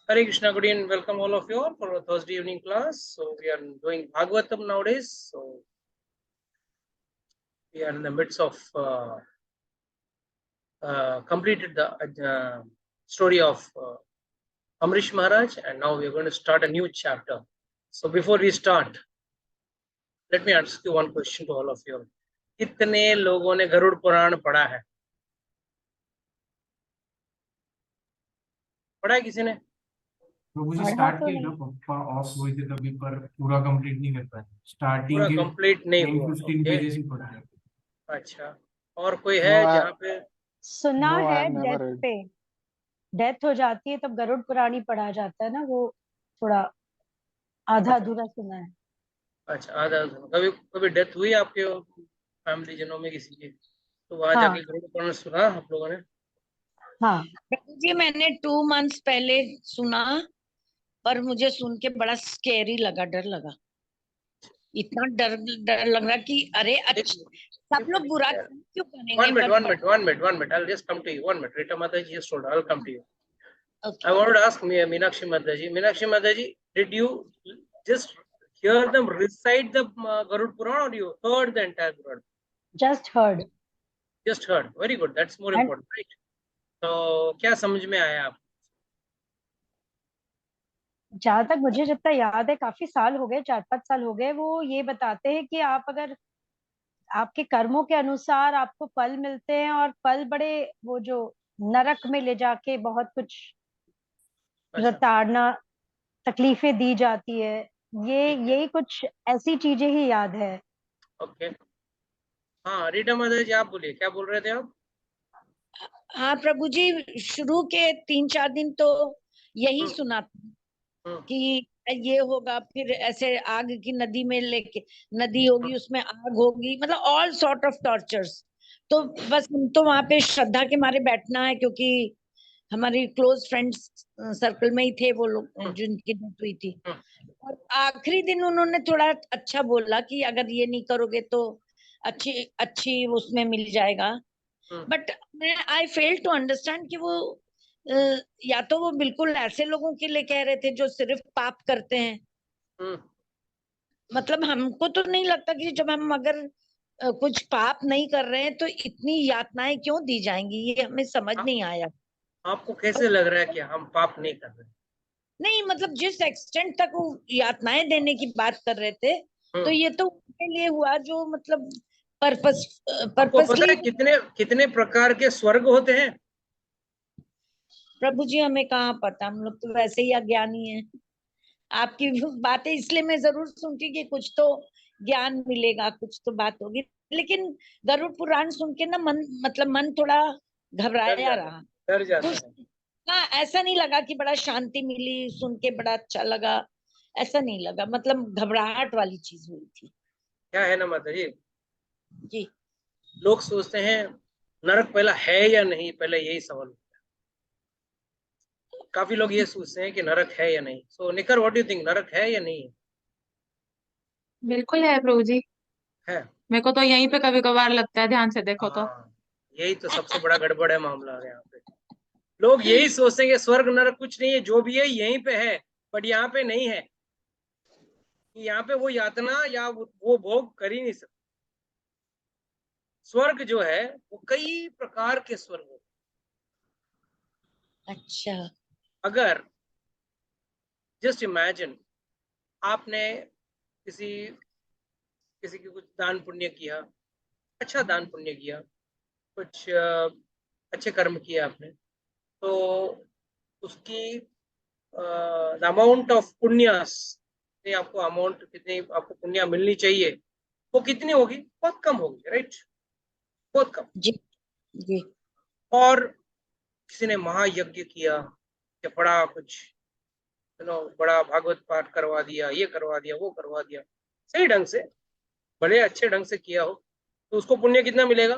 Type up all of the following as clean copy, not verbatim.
Hare Krishna, good evening, welcome all of you all for a Thursday evening class. So we are doing Bhagavatam nowadays. So we are in the midst of completed the story of Amrish Maharaj, and now we are going to start a new chapter. So before we start, let me ask you one question to all of you. कितने लोगों ने गरुड़ पुराण पढ़ा है? पढ़ा है किसी ने? तो मुझे स्टार्ट किया था, पप्पा ऑफ हुए थे तभी, पर पूरा कंप्लीट नहीं कर पाए। स्टार्टिंग के कंप्लीट नहीं हुआ। 15 पेजेस ही पढ़ा है। अच्छा, और कोई है जहाँ पे सुना है? डेथ पे डेथ हो जाती है तब गरुड़ पुराण ही पढ़ा जाता है ना, वो थोड़ा आधा अधूरा सुना है। अच्छा, आधा कभी कभी डेथ हुई आपके फैमिली जनों में किसी की, तो वहां हाँ। जाके गरुड़ पुराण सुना आप लोगों ने? हाँ जी, मैंने 2 मंथ्स पहले सुना, पर मुझे सुन के बड़ा स्कैरी लगा, डर लगा, इतना डर लग रहा कि अरे सब लोग बुरा क्यों करेंगे। One minute, I'll just come to you. 1 minute, Rita Mataji just told her, I'll come to you. Okay. I wanted to ask Meenakshi Mataji, did you just hear them recite the Garud Puran, or you heard the entire Puran? Just heard. Very good, that's more important, right? तो क्या समझ में आया आप? जहां तक मुझे जितना याद है, काफी साल हो गए, 4-5 साल हो गए। वो ये बताते हैं कि आप अगर आपके कर्मों के अनुसार आपको फल मिलते हैं, और फल बड़े वो जो नरक में ले जाके बहुत कुछ रताड़ना तकलीफें दी जाती है, यही कुछ ऐसी चीजें ही याद है। ओके, हाँ रीटा मदर जी, आप बोलिए, क्या बोल रहे थे आप? हाँ प्रभु जी, शुरू के 3-4 दिन तो यही सुना कि ये होगा, फिर ऐसे आग की नदी में लेके, नदी होगी उसमें आग होगी, मतलब ऑल सॉर्ट ऑफ टॉर्चर्स। तो बस हम तो वहां पे श्रद्धा के मारे बैठना है, क्योंकि हमारी क्लोज फ्रेंड्स सर्कल में ही थे वो लोग जिनकी डेथ हुई थी। और आखिरी दिन उन्होंने थोड़ा अच्छा बोला कि अगर ये नहीं करोगे तो अच्छी उसमें मिल जाएगा। But I fail to understand कि वो या तो वो बिल्कुल ऐसे लोगों के लिए कह रहे थे जो सिर्फ पाप करते हैं। मतलब हमको तो नहीं लगता कि जब हम अगर कुछ पाप नहीं कर रहे हैं तो इतनी यातनाएं क्यों दी जाएंगी, ये हमें समझ नहीं आया। आपको कैसे लग रहा है कि हम पाप नहीं कर रहे? नहीं, मतलब जिस एक्सटेंट तक वो यातनाएं देने की बात कर रहे थे, तो ये तो उनके लिए हुआ जो मतलब पर्पसली। कितने प्रकार के स्वर्ग होते हैं प्रभु जी? हमें कहाँ पता, हम लोग तो वैसे ही अज्ञानी हैं। आपकी बातें इसलिए मैं जरूर सुनती कि कुछ तो ज्ञान मिलेगा, कुछ तो बात होगी। लेकिन गरुड़ पुराण सुन के ना मन थोड़ा घबराया रहा, डर जाता है। हाँ, ऐसा नहीं लगा कि बड़ा शांति मिली, सुन के बड़ा अच्छा लगा, ऐसा नहीं लगा, मतलब घबराहट वाली चीज हुई थी। क्या है ना माता जी, लोग सोचते हैं नरक पहला है या नहीं, पहले यही सवाल। काफी लोग ये सोचते हैं कि नरक है या नहीं। सो निकर, व्हाट डू यू थिंक, नरक है या नहीं है? बिल्कुल है प्रभु जी, है। मेरे को तो यहीं पे कभी कभार लगता है, ध्यान से देखो तो। यही तो सबसे बड़ा गड़बड़ है मामला यहाँ पे। लोग यही सोचते हैं कि स्वर्ग नरक कुछ नहीं है, जो भी है यहीं पे है, बट यहाँ पे नहीं है। यहाँ पे वो यातना या वो भोग कर ही नहीं सकते। स्वर्ग जो है वो कई प्रकार के स्वर्ग होते। अच्छा, अगर जस्ट इमेजिन, आपने किसी की कुछ दान पुण्य किया, अच्छा दान पुण्य किया, कुछ अच्छे कर्म किए आपने, तो उसकी अमाउंट ऑफ पुण्यस, आपको अमाउंट कितनी आपको पुण्य मिलनी चाहिए, वो कितनी होगी? बहुत कम होगी, राइट? बहुत कम। जी जी। और किसी ने महायज्ञ किया या बड़ा कुछ बड़ा भागवत पाठ करवा दिया, ये करवा दिया, वो करवा दिया, सही ढंग से, बड़े अच्छे ढंग से किया हो, तो उसको पुण्य कितना मिलेगा?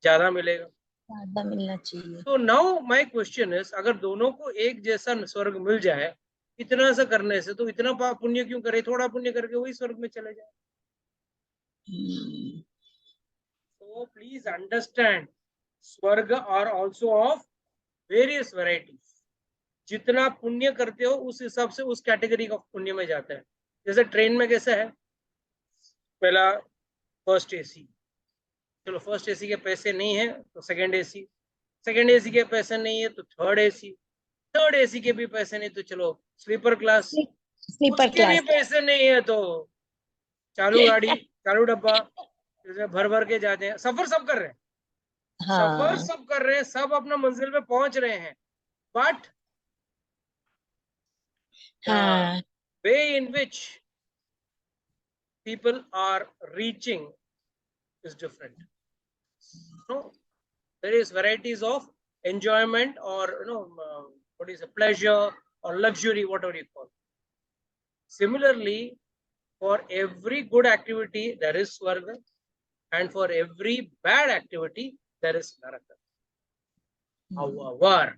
ज्यादा मिलेगा, ज्यादा मिलना चाहिए। तो नाउ माय क्वेश्चन इज, अगर दोनों को एक जैसा स्वर्ग मिल जाए इतना सा करने से, तो इतना पुण्य क्यों करे? थोड़ा पुण्य करके वही स्वर्ग में चले जाए। So please understand, स्वर्ग are also of various varieties. जितना पुण्य करते हो उस हिसाब से उस कैटेगरी का पुण्य में जाता है। जैसे ट्रेन में कैसा है, पहला फर्स्ट एसी, चलो फर्स्ट एसी के पैसे नहीं है तो सेकंड एसी, सेकंड एसी के पैसे नहीं है तो थर्ड एसी, थर्ड एसी के भी पैसे नहीं तो चलो स्लीपर क्लास, स्लीपर उसके भी क्लास। पैसे नहीं है तो चालू गाड़ी, चालू डब्बा, जैसे भर भर के जाते हैं। सफर सब कर रहे हैं, सफर हाँ सब कर रहे हैं, सब अपना मंजिल पे पहुंच रहे हैं, बट हाँ way in which people are reaching is different. No, there is varieties of enjoyment or what is a pleasure or luxury, whatever you call. Similarly, for every good activity there is swarga, and for every bad activity there is naraka. However,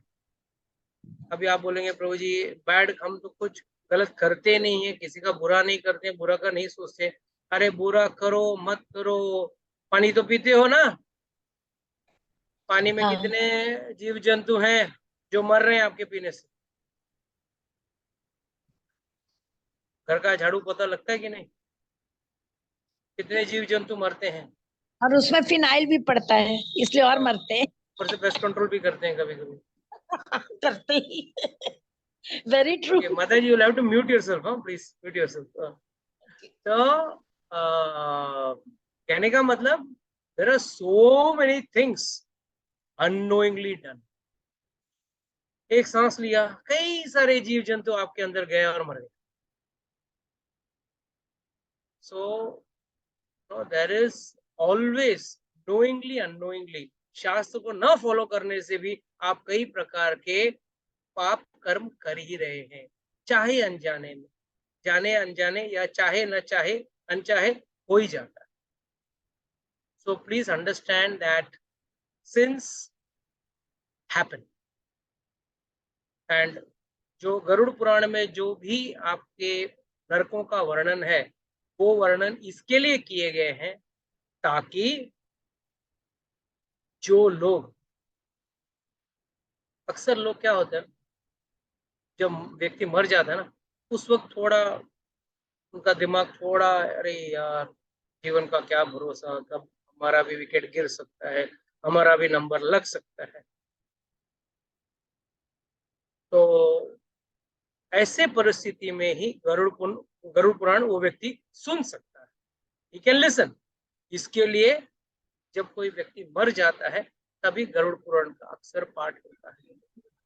अभी आप बोलेंगे प्रभु जी bad, हम तो कुछ गलत करते नहीं है, किसी का बुरा नहीं करते, बुरा का नहीं सोचते। अरे बुरा करो मत करो, पानी तो पीते हो ना, पानी में हाँ कितने जीव जंतु हैं जो मर रहे हैं आपके पीने से। घर का झाड़ू पोछा लगता है कि नहीं, कितने जीव जंतु मरते हैं। और उसमें फिनाइल भी पड़ता है इसलिए और मरते हैं। ऊपर से पेस्ट कंट्रोल भी करते हैं कभी कभी। करते ही। Very true. Okay, Mataji, you'll have to mute yourself, huh? Please mute yourself. तो कहने का मतलब there are so many things unknowingly done. एक सांस लिया, कई सारे जीव जंतु आपके अंदर गए और मर गए। So there is always knowingly unknowingly, शास्त्र को न फॉलो करने से भी आप कई प्रकार के पाप कर्म कर ही रहे हैं, चाहे अनजाने में, जाने अनजाने या चाहे न चाहे अनचाहे हो ही जाता है। So please understand that sins happen, and जो गरुड़ पुराण में जो भी आपके नरकों का वर्णन है वो वर्णन इसके लिए किए गए हैं ताकि जो लोग, अक्सर लोग क्या होता है जब व्यक्ति मर जाता है ना, उस वक्त थोड़ा उनका दिमाग थोड़ा, अरे यार जीवन का क्या भरोसा, कब हमारा भी विकेट गिर सकता है, हमारा भी नंबर लग सकता है। तो ऐसे परिस्थिति में ही गरुड़ पुराण वो व्यक्ति सुन सकता है, ही कैन लिसन। इसके लिए जब कोई व्यक्ति मर जाता है तभी गरुड़ पुराण का अक्सर पाठ होता है।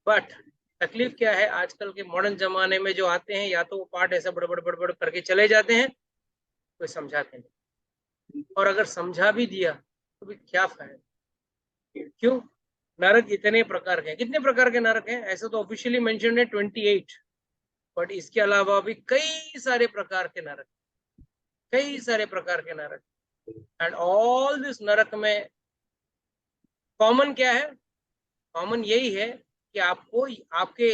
बट तकलीफ क्या है, आजकल के मॉडर्न जमाने में जो आते हैं, या तो वो पाठ ऐसा बड़बड़ करके चले जाते हैं, कोई समझाते नहीं, और अगर समझा भी दिया तो भी क्या फायदा। क्यों? नरक इतने प्रकार के हैं। कितने प्रकार के नरक हैं? ऐसे तो ऑफिशियली मेंशन है 28, बट इसके अलावा भी कई सारे प्रकार के नरक, कई सारे प्रकार के नरक। एंड ऑल दिस नरक में कॉमन क्या है? कॉमन यही है कि आपको आपके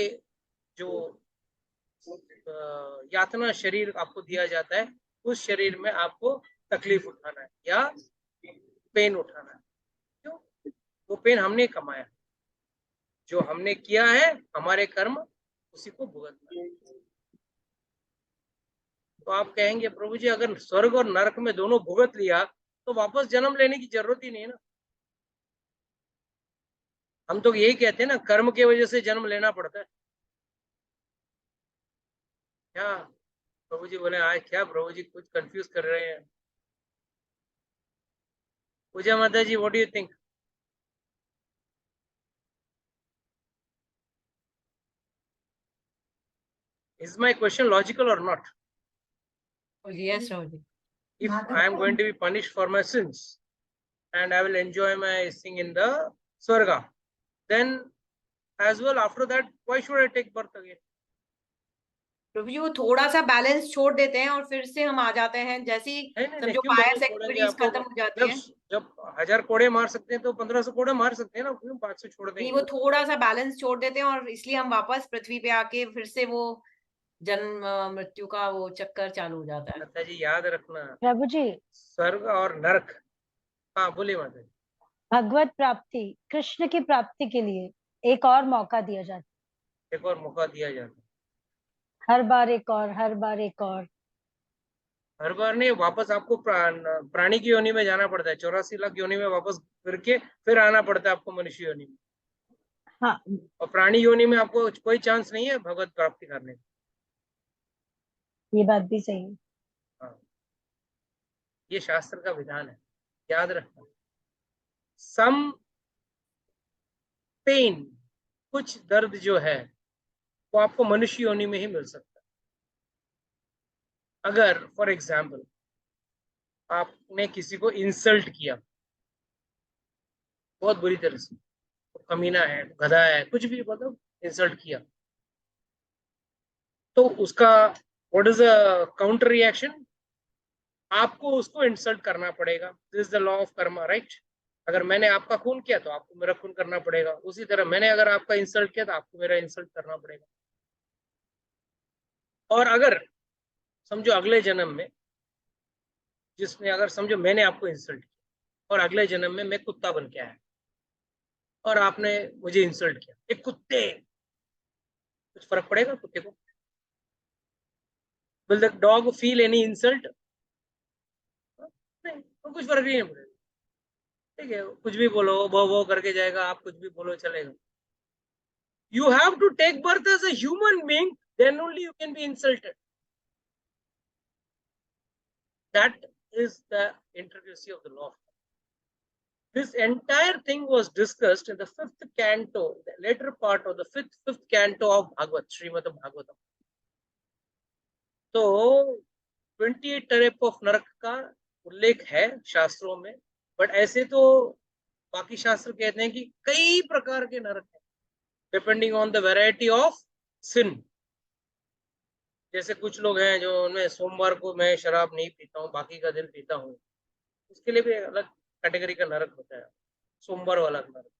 जो यातना शरीर आपको दिया जाता है, उस शरीर में आपको तकलीफ उठाना है या पेन उठाना है। क्यों? वो पेन हमने कमाया, जो हमने किया है, हमारे कर्म, उसी को भुगतना है। तो आप कहेंगे प्रभु जी अगर स्वर्ग और नरक में दोनों भुगत लिया तो वापस जन्म लेने की जरूरत ही नहीं है ना। हम तो यही कहते हैं ना, कर्म की वजह से जन्म लेना पड़ता है। क्या प्रभु जी बोले आज क्या प्रभु जी कुछ कंफ्यूज कर रहे हैं। पूजा माता जी, what do you think? Is my question logical or not? Yes, Prabhuji. If I am going to be punished for my sins and I will enjoy my thing in the Swarga, then as well after that, why should I take birth again? प्रभु जी वो थोड़ा सा balance छोड़ देते हैं और फिर से हम आ जाते हैं, जैसी समझो क्यों पायस balance छोड़ेंगे? एक्टिविटीज आपको खत्म हो जाती हैं। जब 1000 कोड़े मार सकते हैं तो 1500 कोड़े मार सकते हैं ना, क्यों 500 छोड़ नहीं, देंगे? वो थोड़ा सा बैलेंस छोड़ देते हैं और इसलिए हम वापस पृथ्वी पे आके फिर से वो जन्म मृत्यु का वो चक्कर चालू हो जाता है। माता जी याद रखना, प्रभु जी स्वर्ग और नरक, हाँ बोलिए माता जी। भगवत प्राप्ति, कृष्ण की प्राप्ति के लिए एक और मौका दिया जाता है। एक और मौका दिया जाता है। हर बार एक और, हर बार एक और। हर बार नहीं, वापस आपको प्राणी की योनि में जाना पड़ता है, 84 लाख योनि में वापस फिर के फिर आना पड़ता है आपको मनुष्य योनि में। हाँ, और प्राणी योनि में आपको कोई चांस नहीं है भगवत प्राप्ति करने का। ये बात भी सही है। हाँ, ये शास्त्र का विधान है, याद रखना। सम पेन, कुछ दर्द जो है वो आपको मनुष्य योनि में ही मिल सकता है। अगर फॉर एग्जाम्पल आपने किसी को इंसल्ट किया बहुत बुरी तरह से, तो कमीना है, गधा है, कुछ भी मतलब इंसल्ट किया, तो उसका what is the counter reaction? आपको उसको इंसल्ट करना पड़ेगा। This is the law of Karma, right? अगर मैंने आपका खून किया तो आपको मेरा खून करना पड़ेगा, उसी तरह मैंने अगर आपका इंसल्ट किया तो आपको मेरा इंसल्ट करना पड़ेगा। और अगर समझो अगले जन्म में जिसने, अगर समझो मैंने आपको इंसल्ट किया और अगले जन्म में मैं कुत्ता बन के आया और आपने मुझे इंसल्ट किया, एक कुत्ते, कुछ फर्क पड़ेगा कुत्ते को? Will the dog feel any insult? नहीं, तो कुछ फर्क ही नहीं पड़ेगा। ठीक है, कुछ भी बोलो, वो करके जाएगा, आप कुछ भी बोलो चलेगा। You have to take birth as a human being, then only you can be insulted. That is the intricacy of the law. This entire thing was discussed in the 5th canto, the later part of the fifth canto of Bhagavad, Srimad Bhagavatam. तो 28 type of नरक का उल्लेख है शास्त्रों में, but ऐसे तो बाकी शास्त्र कहते हैं कि कई प्रकार के नरक हैं, depending on the variety of sin. जैसे कुछ लोग हैं जो मैं सोमवार को मैं शराब नहीं पीता हूँ, बाकी का दिन पीता हूँ, उसके लिए भी अलग कैटेगरी का नरक होता है। सोमवार वाला नरक,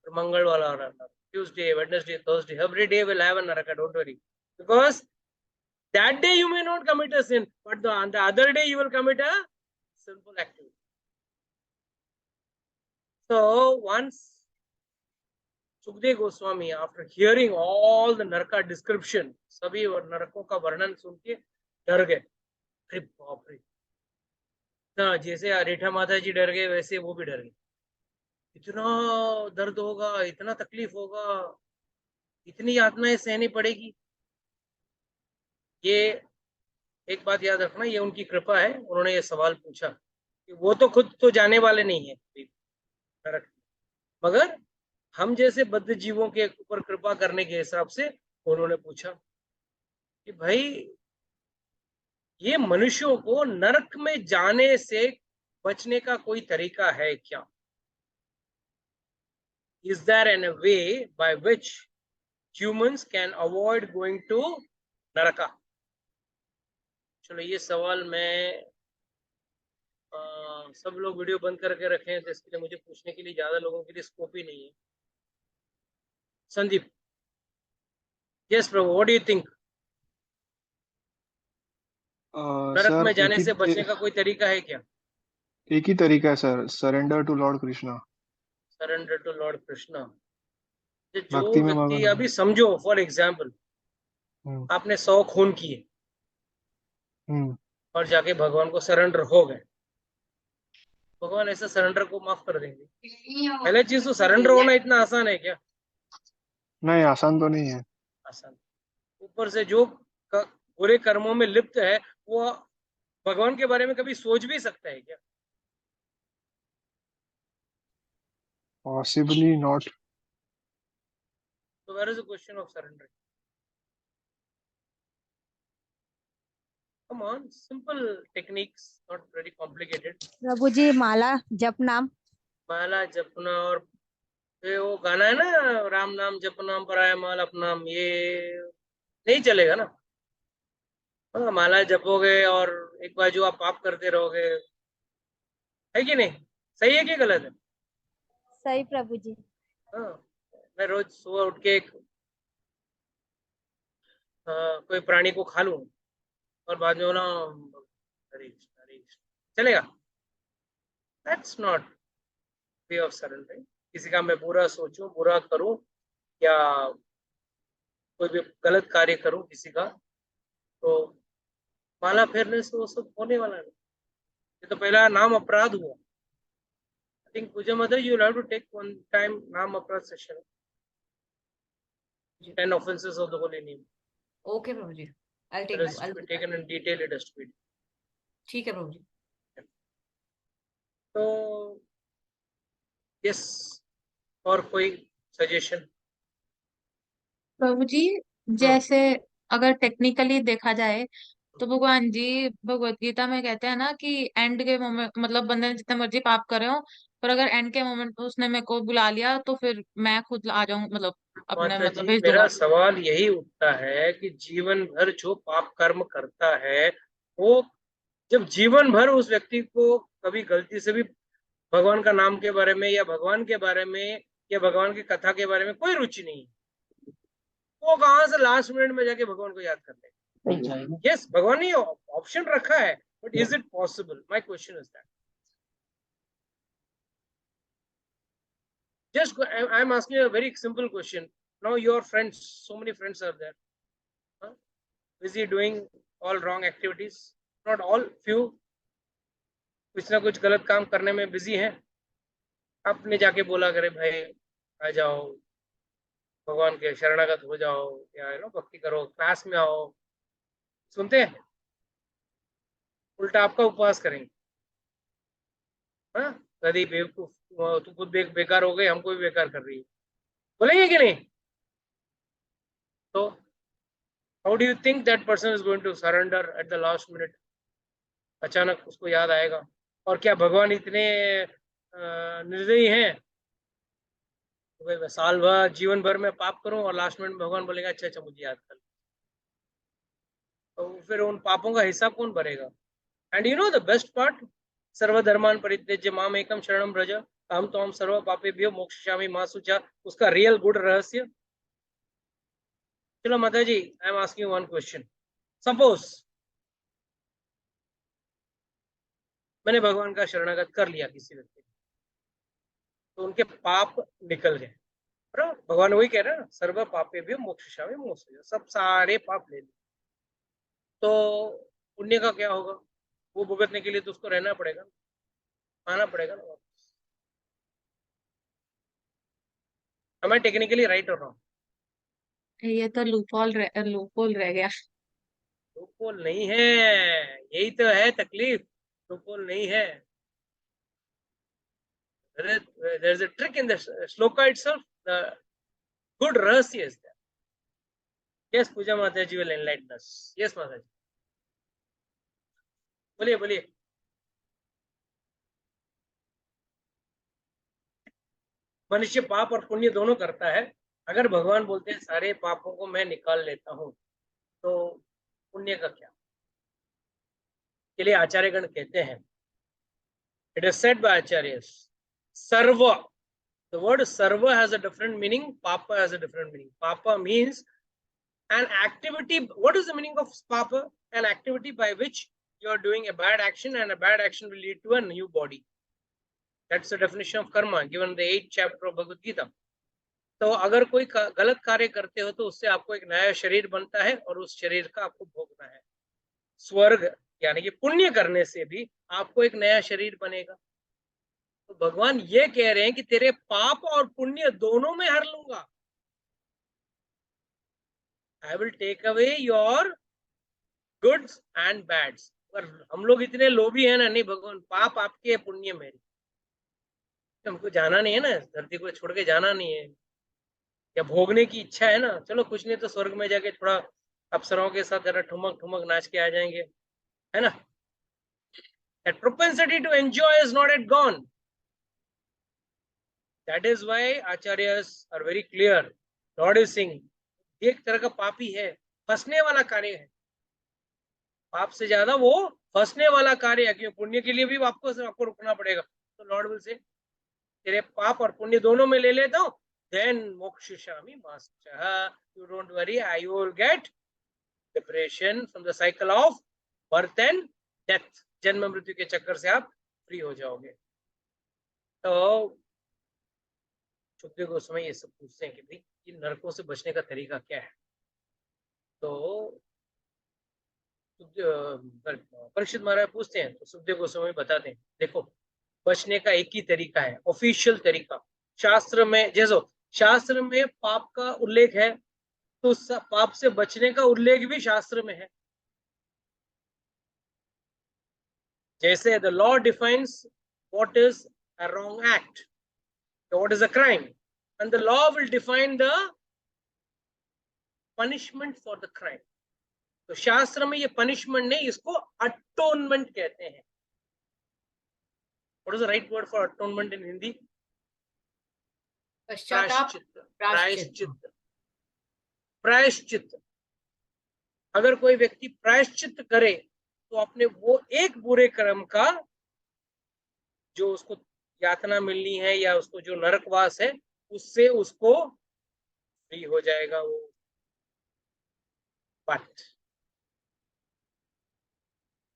फिर मंगल वाला नरक, Tuesday, Wednesday, Thursday, every day will have a नरक, don't worry, because that day you may not commit a sin, but on the other day you will commit a sinful activity. So once Sukdev Goswami, after hearing all the naraka description, सभी नरकों का वर्णन सुन के डर गए। अरे बाप रे, जैसे रेठा माता जी डर गए वैसे वो भी डर गए। इतना दर्द होगा, इतना तकलीफ होगा, इतनी यातनाएं सहनी पड़ेगी। ये एक बात याद रखना, ये उनकी कृपा है, उन्होंने ये सवाल पूछा कि वो तो खुद तो जाने वाले नहीं है नरक, मगर हम जैसे बद्ध जीवों के ऊपर कृपा करने के हिसाब से उन्होंने पूछा कि भाई ये मनुष्यों को नरक में जाने से बचने का कोई तरीका है क्या? Is there a way by which humans can avoid going to नरका? चलो ये सवाल मैं सब लोग वीडियो बंद करके रखे हैं, तो इसके लिए मुझे पूछने के लिए ज्यादा लोगों के लिए स्कोप ही नहीं है। Sandeep, yes Prabhu, what do you think? नरक सर में जाने से बचने का कोई तरीका है क्या? एक ही तरीका है sir, surrender to Lord Krishna. Surrender to Lord Krishna. जो भक्ति में व्यक्ति, मगन। अभी समझो फॉर एग्जाम्पल आपने 100 खून किए और जाके भगवान को सरेंडर हो गए, भगवान ऐसे सरेंडर को माफ कर देंगे? पहले चीज तो सरेंडर होना इतना आसान है क्या? नहीं, आसान तो नहीं है। आसान। ऊपर से जो बुरे कर्मों में लिप्त है वो भगवान के बारे में कभी सोच भी सकता है क्या? Possibly not. So where is the question of surrendering? Come on, simple techniques, not very complicated. प्रभु जी, माला जप नाम, माला जपना, और ये वो गाना है ना, राम नाम जपना पराया माल अपनाम, ये नहीं चलेगा ना। हाँ, माला जपोगे और एक बार जो आप पाप करते रहोगे, है कि नहीं? सही है कि गलत है? सही प्रभु जी। हाँ, मैं रोज सुबह उठ के एक कोई प्राणी को खा लूं और बाद में ना हरे कृष्ण हरे कृष्ण, चलेगा? That's not way of surrendering. किसी का मैं बुरा सोचूं, बुरा करूं, या कोई भी गलत कार्य करूं किसी का, तो माला फेरने से वो सब होने वाला नहीं। ये तो पहला नाम अपराध हुआ। I think Puja mother, you have to take one time नाम अपराध session, 10 offenses of the holy name. Okay प्रभु जी, I'll It take has to be taken in detail, it has to be. ठीक है प्रभु जी। तो यस, और कोई सजेशन? प्रभु जी, जैसे अगर टेक्निकली देखा जाए तो भगवान जी भगवत गीता में कहते हैं ना कि एंड के मोमेंट, मतलब बंदे ने जितने मर्जी पाप करे हो, पर अगर एंड के मोमेंट उसने मेरे को बुला लिया तो फिर मैं खुद आ जाऊं, मतलब अपने माता मतलब जी, भेज मेरा दूंगा। सवाल यही उठता है कि जीवन भर जो पाप कर्म करता है, वो जब जीवन भर उस व्यक्ति को कभी गलती से भी भगवान का नाम के बारे में या भगवान के बारे में या भगवान की कथा के बारे में कोई रुचि नहीं, वो कहां से लास्ट मिनट में जाके भगवान को याद कर ले? यस, भगवान ने ऑप्शन रखा है, but is it possible? My question is that. Just I'm asking a very simple question. Now your friends, so many friends are there, huh? Busy doing all wrong activities, not all, few, कुछ ना कुछ गलत काम करने में busy हैं। आपने जाके बोला करे भाई आ जाओ, भगवान के शरणागत हो जाओ, या भक्ति करो, क्लास में आओ, सुनते हैं? उल्टा आपका उपवास करेंगे। हाँ, कभी बेवकूफ, तू खुद बेकार हो गई, हमको भी बेकार कर रही है, बोलेंगे कि नहीं? तो how do you think that person is going to surrender at the last minute? अचानक उसको याद आएगा। और क्या भगवान इतने निर्दयी हैं तो साल भर जीवन भर में पाप करूं और लास्ट मिनट में भगवान बोलेगा अच्छा अच्छा मुझे याद कर, तो फिर उन पापों का हिसाब कौन भरेगा? And you know the best part, सर्वधर्मान परित्यज्य माम एकम शरणम व्रज अहम त्वां सर्व पापेभ्यो मोक्षयिष्यामि मा शुचा, उसका रियल गुड रहस्य। चलो माता जी, I am asking one question. Suppose मैंने भगवान का शरणागत कर लिया किसी व्यक्ति, तो उनके पाप निकल गए। भगवान वही कह रहे हैं ना, सर्व पापे भी मोक्षयिष्यामि मा शुचा, सब सारे पाप ले लिए, तो पुण्य का क्या होगा? वो भुगतने के लिए तो उसको रहना पड़ेगा, आना पड़ेगा ना। मैं टेक्निकली राइट हो रहा हूँ? ये तो लूपहोल रह गया। लूपहोल नहीं है, यही तो है तकलीफ, लूपहोल नहीं है। There is a trick in the shloka itself. The good rahasya is there. Yes, Puja Mataji will enlighten us. Yes, Mataji. बोलिए बोलिए। मनुष्य पाप और पुण्य दोनों करता है। अगर भगवान बोलते हैं सारे पापों को मैं निकाल लेता हूं, तो पुण्य का क्या? के लिए आचार्यगण कहते हैं, it is said by acharyas, सर्व, the word sarva has a different meaning, papa has a different meaning. Papa means an activity. What is the meaning of papa? An activity by which you are doing a bad action, and a bad action will lead to a new body. That's the definition of karma given in the 8th chapter of Bhagavad Gita. तो अगर कोई गलत कार्य करते हो तो उससे आपको एक नया शरीर बनता है और उस शरीर का आपको भोगना है। स्वर्ग यानी कि पुण्य करने से भी आपको एक नया शरीर बनेगा। तो भगवान ये कह रहे हैं कि तेरे पाप और पुण्य दोनों में हर लूंगा। I will take away your goods and bads. पर हम लोग इतने लोभी हैं ना, नहीं भगवान पाप आपके पुण्य मेरे, हमको जाना नहीं है ना, धरती को छोड़ के जाना नहीं है, या भोगने की इच्छा है ना, चलो कुछ नहीं तो स्वर्ग में जाके थोड़ा अप्सराओं के साथ जरा ठुमक ठुमक नाच के आ जाएंगे, है ना। That propensity to enjoy is not yet gone. That is why acharyas are very clear. Lord is saying, एक तरह का पापी है, फंसने वाला कार्य है, पाप से ज्यादा वो फंसने वाला कार्य है, क्योंकि पुण्य के लिए भी आपको रुकना पड़ेगा। तो लॉर्ड विल से तेरे पाप और पुण्य दोनों में ले लेता हूं, then मोक्षयिष्यामि मा शुचः, you don't worry, I will get liberation from the cycle of birth and death. जन्म मृत्यु के चक्कर से आप फ्री हो जाओगे। तो सुखदेव गोस्वामी ये सब पूछते हैं कि भाई इन नरकों से बचने का तरीका क्या है? तो परीक्षित महाराज पूछते हैं तो सुखदेव गोस्वामी बताते हैं, देखो बचने का एक ही तरीका है, ऑफिशियल तरीका। शास्त्र में जैसे शास्त्र में पाप का उल्लेख है, तो पाप से बचने का उल्लेख भी शास्त्र में है। जैसे the law defines what is a wrong act, what is a crime, and the law will define the punishment for the crime. तो शास्त्र में ये पनिशमेंट नहीं, इसको अटोनमेंट कहते हैं। What is the right word for atonement in Hindi? पश्चाताप, प्रायश्चित। प्रायश्चित। अगर कोई व्यक्ति प्रायश्चित करे तो अपने वो एक बुरे कर्म का जो उसको यातना मिलनी है या उसको जो नरकवास है, उससे उसको फ्री हो जाएगा वो। बट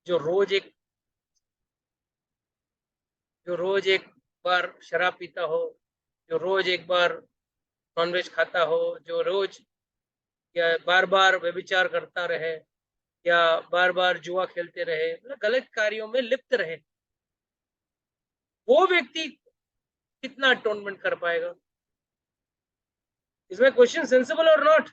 जो रोज एक बार शराब पीता हो, जो रोज एक बार नॉनवेज खाता हो, जो रोज या बार बार व्यभिचार करता रहे या बार बार जुआ खेलते रहे, मतलब गलत कार्यों में लिप्त रहे, वो व्यक्ति कितना अटोनमेंट कर पाएगा? इसमें क्वेश्चन सेंसिबल और नॉट?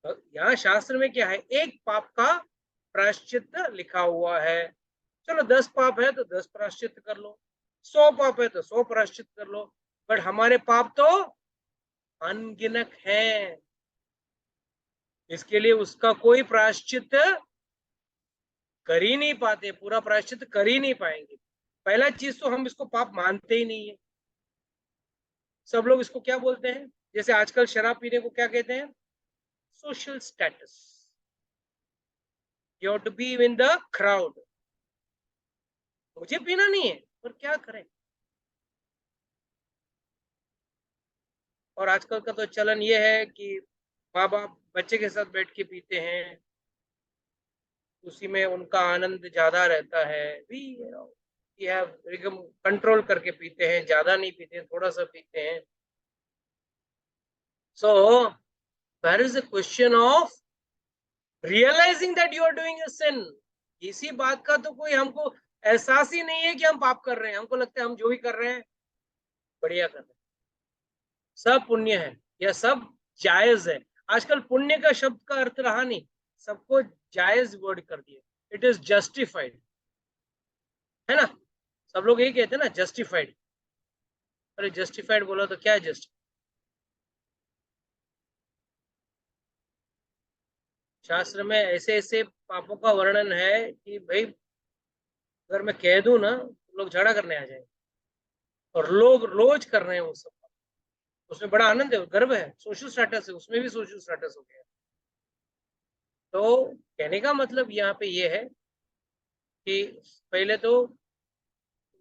यहाँ शास्त्र में क्या है, एक पाप का प्रायश्चित लिखा हुआ है। चलो 10 पाप है तो 10 प्रायश्चित कर लो, 100 पाप है तो 100 प्रायश्चित कर लो, बट हमारे पाप तो अनगिनत हैं। इसके लिए उसका कोई प्रायश्चित कर ही नहीं पाते, पूरा प्रायश्चित कर ही नहीं पाएंगे। पहला चीज तो हम इसको पाप मानते ही नहीं है। सब लोग इसको क्या बोलते हैं, जैसे आजकल शराब पीने को क्या कहते हैं? Social status. You have to be in the crowd. मुझे पीना नहीं है पर क्या करें। और आजकल का तो चलन ये है कि माँ बाप बच्चे के साथ बैठ के पीते हैं, उसी में उनका आनंद ज्यादा रहता है। वी हैव कंट्रोल करके पीते हैं, ज्यादा नहीं पीते हैं, थोड़ा सा पीते हैं। So there is a question of realising that you are doing a sin. इसी बात का तो कोई हमको एहसास ही नहीं है कि हम पाप कर रहे हैं। हमको लगता है हम जो भी कर रहे हैं बढ़िया कर रहे हैं, सब पुण्य है या सब जायज है। आजकल पुण्य का शब्द का अर्थ रहा नहीं, सबको जायज वर्ड कर दिया। इट इज जस्टिफाइड, है ना? सब लोग यही कहते हैं ना, जस्टिफाइड। अरे जस्टिफाइड बोला तो क्या है जस्ट? शास्त्र में ऐसे ऐसे पापों का वर्णन है कि भाई अगर मैं कह दूं ना, लोग झगड़ा करने आ जाएंगे, और लोग रोज कर रहे हैं वो सब। उसमें बड़ा आनंद है, गर्व है, सोशल स्टेटस है, उसमें भी सोशल स्टेटस हो गया। तो कहने का मतलब यहाँ पे ये है कि पहले तो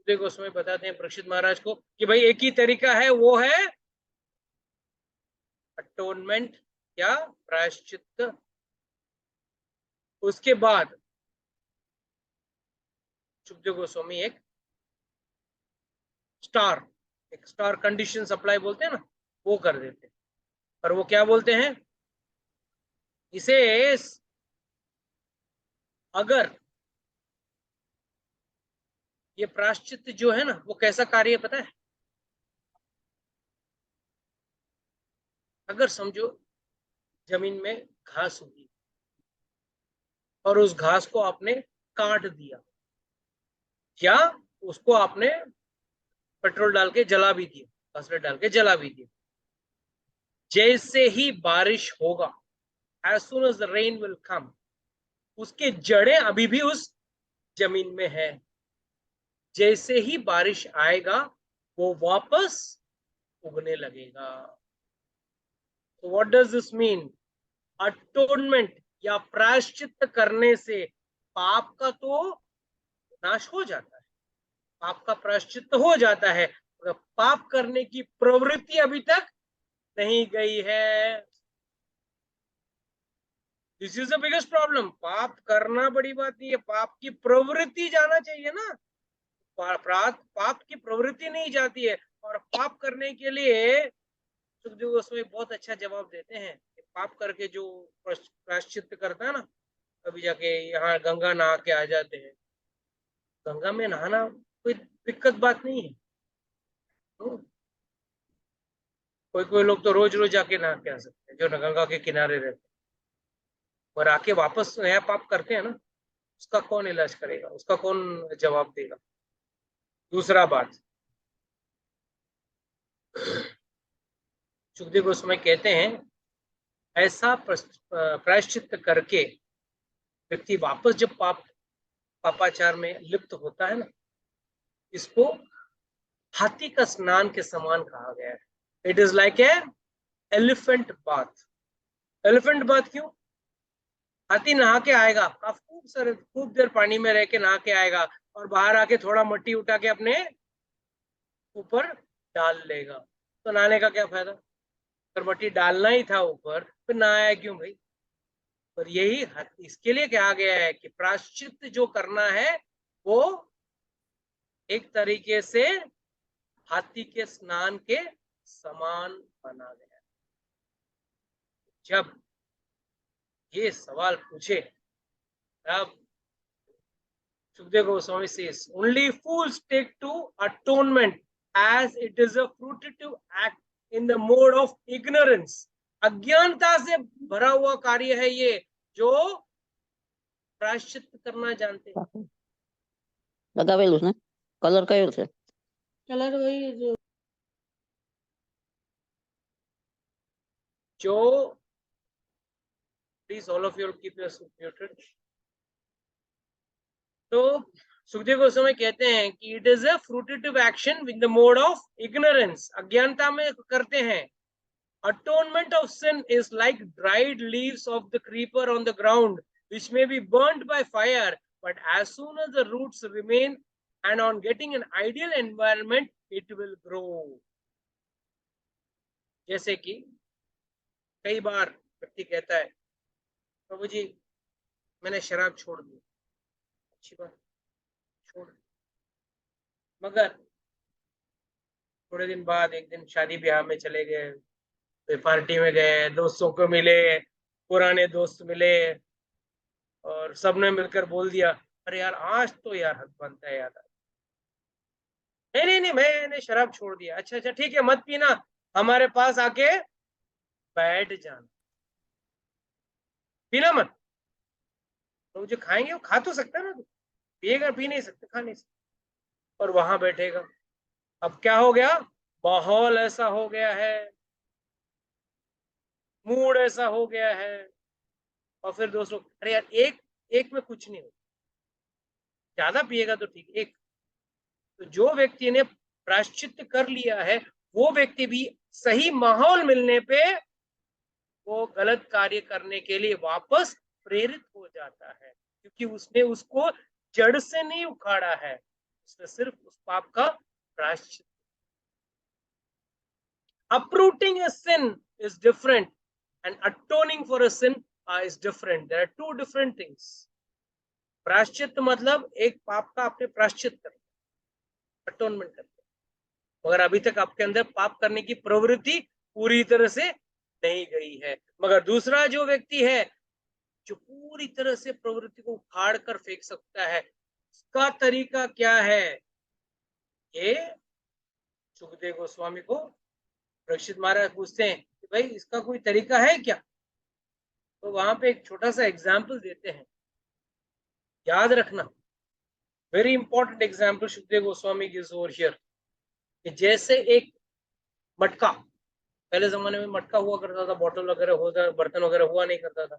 देखो उसमें बताते हैं परीक्षित महाराज को कि भाई एक ही तरीका है, वो है अटोनमेंट या प्रायश्चित। उसके बाद सुखदेव गोस्वामी एक स्टार कंडीशन सप्लाई बोलते हैं ना, वो कर देते हैं। और वो क्या बोलते हैं, इसे अगर ये प्रायश्चित जो है ना, वो कैसा कार्य पता है? अगर समझो जमीन में घास उगी और उस घास को आपने काट दिया या उसको आपने पेट्रोल डाल के जला भी दिया, फॉस्फेट डाल के जला भी दिया, जैसे ही बारिश होगा, as soon as the rain will come, उसके जड़ें अभी भी उस जमीन में है। जैसे ही बारिश आएगा वो वापस उगने लगेगा। तो what does this mean? Atonement या प्रायश्चित करने से पाप का तो नाश हो जाता है, पाप का प्रायश्चित हो जाता है, मगर पाप करने की प्रवृत्ति अभी तक नहीं गई है। This is the biggest problem. पाप करना बड़ी बात नहीं है, पाप की प्रवृत्ति जाना चाहिए ना। पाप की प्रवृत्ति नहीं जाती है, और पाप करने के लिए सुखदेव गोस्वामी बहुत अच्छा जवाब देते हैं कि पाप करके जो प्रायश्चित करता है ना, कभी जाके यहाँ गंगा नहा के आ जाते हैं। गंगा में नहाना कोई दिक्कत बात नहीं है। कोई कोई लोग तो रोज रोज जाके नहा के आ सकते हैं जो गंगा के किनारे रहते हैं, और आके वापस नया पाप करते हैं ना, उसका कौन इलाज करेगा, उसका कौन जवाब देगा। दूसरा बात, सुखदेव गोस्वामी कहते हैं ऐसा प्रायश्चित करके व्यक्ति वापस जब पापाचार में लिप्त होता है ना, इसको हाथी का स्नान के समान कहा गया है। It is like a elephant bath. Elephant bath क्यों? हाथी नहा के आएगा, खूब देर पानी में रह के नहा के आएगा, और बाहर आके थोड़ा मिट्टी उठा के अपने ऊपर डाल लेगा। तो नहाने का क्या फायदा? अगर मिट्टी डालना ही था ऊपर, फिर नहाया क्यों भाई? पर यही इसके लिए कहा गया है कि प्रायश्चित जो करना है वो एक तरीके से हाथी के स्नान के समान बना गया। जब ये सवाल पूछे तब Sukhdev Goswami says only fools take to atonement as it is a fruitive act in the mode of ignorance। अज्ञानता से भरा हुआ कार्य है ये, जो प्रायश्चित करना जानते हैं। लगावेलू ने कलर कयो छे? कलर वही जो please all of you keep yourself muted. तो सुखदेव गोस्वामी कहते हैं कि it is a fruitive action with the mode of ignorance, अज्ञानता में करते हैं। Atonement of sin is like dried leaves of the creeper on the ground which may be burnt by fire, but as soon as the roots remain and on getting an ideal environment it will grow। जैसे कि कई बार व्यक्ति कहता है प्रभु जी मैंने शराब छोड़ दी, अच्छी बात, छोड़, मगर थोड़े दिन बाद एक दिन शादी ब्याह में चले गए, तो पार्टी में गए, दोस्तों को मिले, पुराने दोस्त मिले, और सबने मिलकर बोल दिया अरे यार आज तो यार हद बनता है यार। नहीं नहीं नहीं मैंने शराब छोड़ दिया। अच्छा अच्छा ठीक है, मत पीना, हमारे पास आके बैठ जाना, पीना मत। तो जो खाएंगे वो खा तो सकता है ना, तो पिएगा, पी नहीं सकते, खा नहीं सकते, और वहां बैठेगा। अब क्या हो गया? माहौल ऐसा हो गया है, मूड ऐसा हो गया है, और फिर दोस्तों अरे यार एक में कुछ नहीं होता, ज्यादा पिएगा तो ठीक, एक। तो जो व्यक्ति ने प्रायश्चित कर लिया है वो व्यक्ति भी सही माहौल मिलने पे वो गलत कार्य करने के लिए वापस प्रेरित हो जाता है, क्योंकि उसने उसको जड़ से नहीं उखाड़ा है, उसने सिर्फ उस पाप का प्रायश्चित। Uprooting a sin is different and atoning for a sin is different. There are two different things. प्रायश्चित मतलब एक पाप का आपने प्रायश्चित कर, अटोनमेंट करते, मगर अभी तक आपके अंदर पाप करने की प्रवृत्ति पूरी तरह से नहीं गई है। मगर दूसरा जो व्यक्ति है जो पूरी तरह से प्रवृत्ति को उखाड़ कर फेंक सकता है, उसका तरीका क्या है? ये सुखदेव गोस्वामी को परीक्षित महाराज पूछते हैं कि भाई इसका कोई तरीका है क्या? तो वहां पे एक छोटा सा एग्जाम्पल देते हैं, याद रखना, very important example Sukhdev Goswami gives over here. जैसे एक मटका, पहले जमाने में मटका हुआ करता था, बॉटल वगैरह होता, बर्तन वगैरह हुआ नहीं करता था,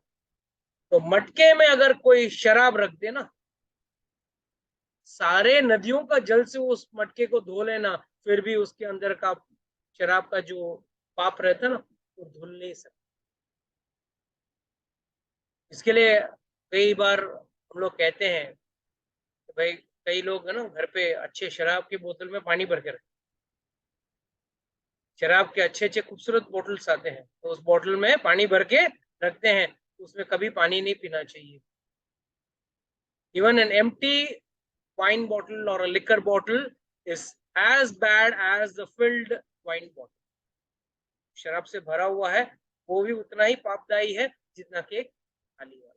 तो मटके में अगर कोई शराब रख दे ना, सारे नदियों का जल से उस मटके को धो लेना, फिर भी उसके अंदर का शराब का जो पाप रहता ना वो धुल नहीं सकता। इसके लिए कई बार हम लोग कहते हैं कि भाई कई लोग है ना घर पे अच्छे शराब की बोतल में पानी भर के रखते, शराब के अच्छे अच्छे खूबसूरत बोतल्स आते हैं, तो उस बोतल में पानी भर के रखते हैं, उसमें कभी पानी नहीं पीना चाहिए। Even an empty wine bottle or a liquor bottle is as bad as the filled wine bottle। शराब से भरा हुआ है वो भी उतना ही पापदायी है जितना कि एक खाली वाला।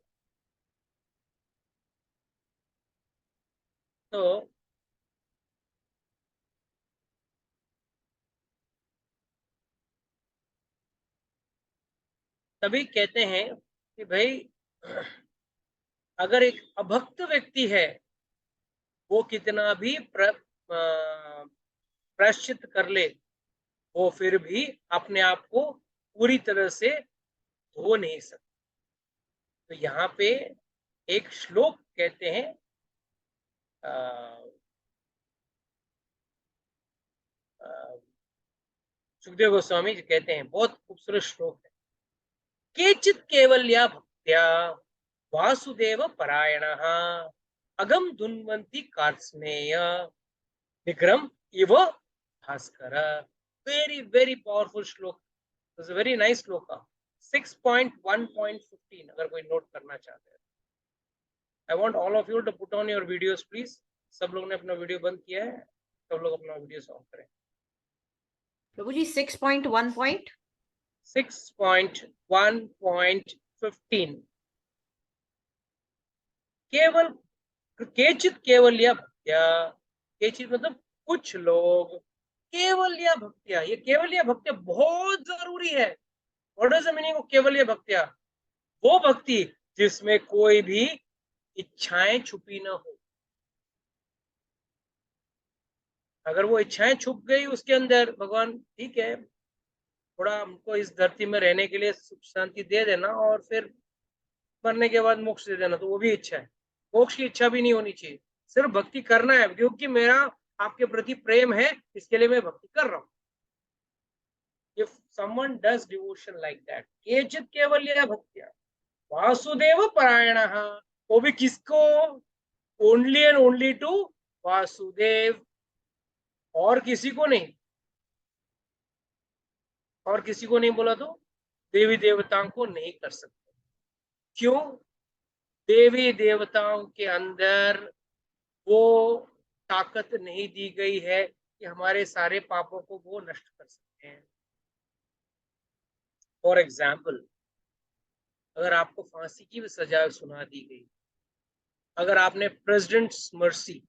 तो तभी कहते हैं कि भाई अगर एक अभक्त व्यक्ति है वो कितना भी प्रायश्चित कर ले वो फिर भी अपने आप को पूरी तरह से धो नहीं सकता। तो यहाँ पे एक श्लोक कहते हैं सुखदेव गोस्वामी जी कहते हैं, बहुत खूबसूरत श्लोक है। केचित केवल्या भक्त्या वासुदेव परायणः अगम धुन्वन्ति कार्त्स्नेय विक्रम इव भास्कर। Very very powerful shloka, it's a very nice shloka. 6.1.15 अगर कोई नोट करना चाहते हैं। I want all of you to put on your videos please. सब लोग ने अपना वीडियो बंद किया है, सब लोग अपना वीडियो ऑन करें। प्रभु जी 6.1. 6.1.15 केवल केचित केवल्या भक्त्या, केचित मतलब कुछ लोग, केवल्या भक्त्या, ये केवल्या भक्त्या बहुत जरूरी है। What is the meaning of केवल्या भक्त्या? वो भक्ति जिसमें कोई भी इच्छाएं छुपी न हो। अगर वो इच्छाएं छुप गई उसके अंदर, भगवान ठीक है थोड़ा हमको इस धरती में रहने के लिए सुख शांति दे देना और फिर मरने के बाद मोक्ष दे देना, तो वो भी इच्छा है। मोक्ष की इच्छा भी नहीं होनी चाहिए, सिर्फ भक्ति करना है क्योंकि मेरा आपके प्रति प्रेम है, इसके लिए मैं भक्ति कर रहा हूँ। If someone does devotion like that, केचित केवल्या भक्त्या वासुदेव परायणः, वो भी किसको? Only and only to Vasudeva, और किसी को नहीं। और किसी को नहीं बोला तो देवी देवताओं को नहीं कर सकते। क्यों? देवी देवताओं के अंदर वो ताकत नहीं दी गई है कि हमारे सारे पापों को वो नष्ट कर सकते हैं। फॉर एग्जाम्पल, अगर आपको फांसी की सजा सुना दी गई, अगर आपने प्रेसिडेंट्स मर्सी,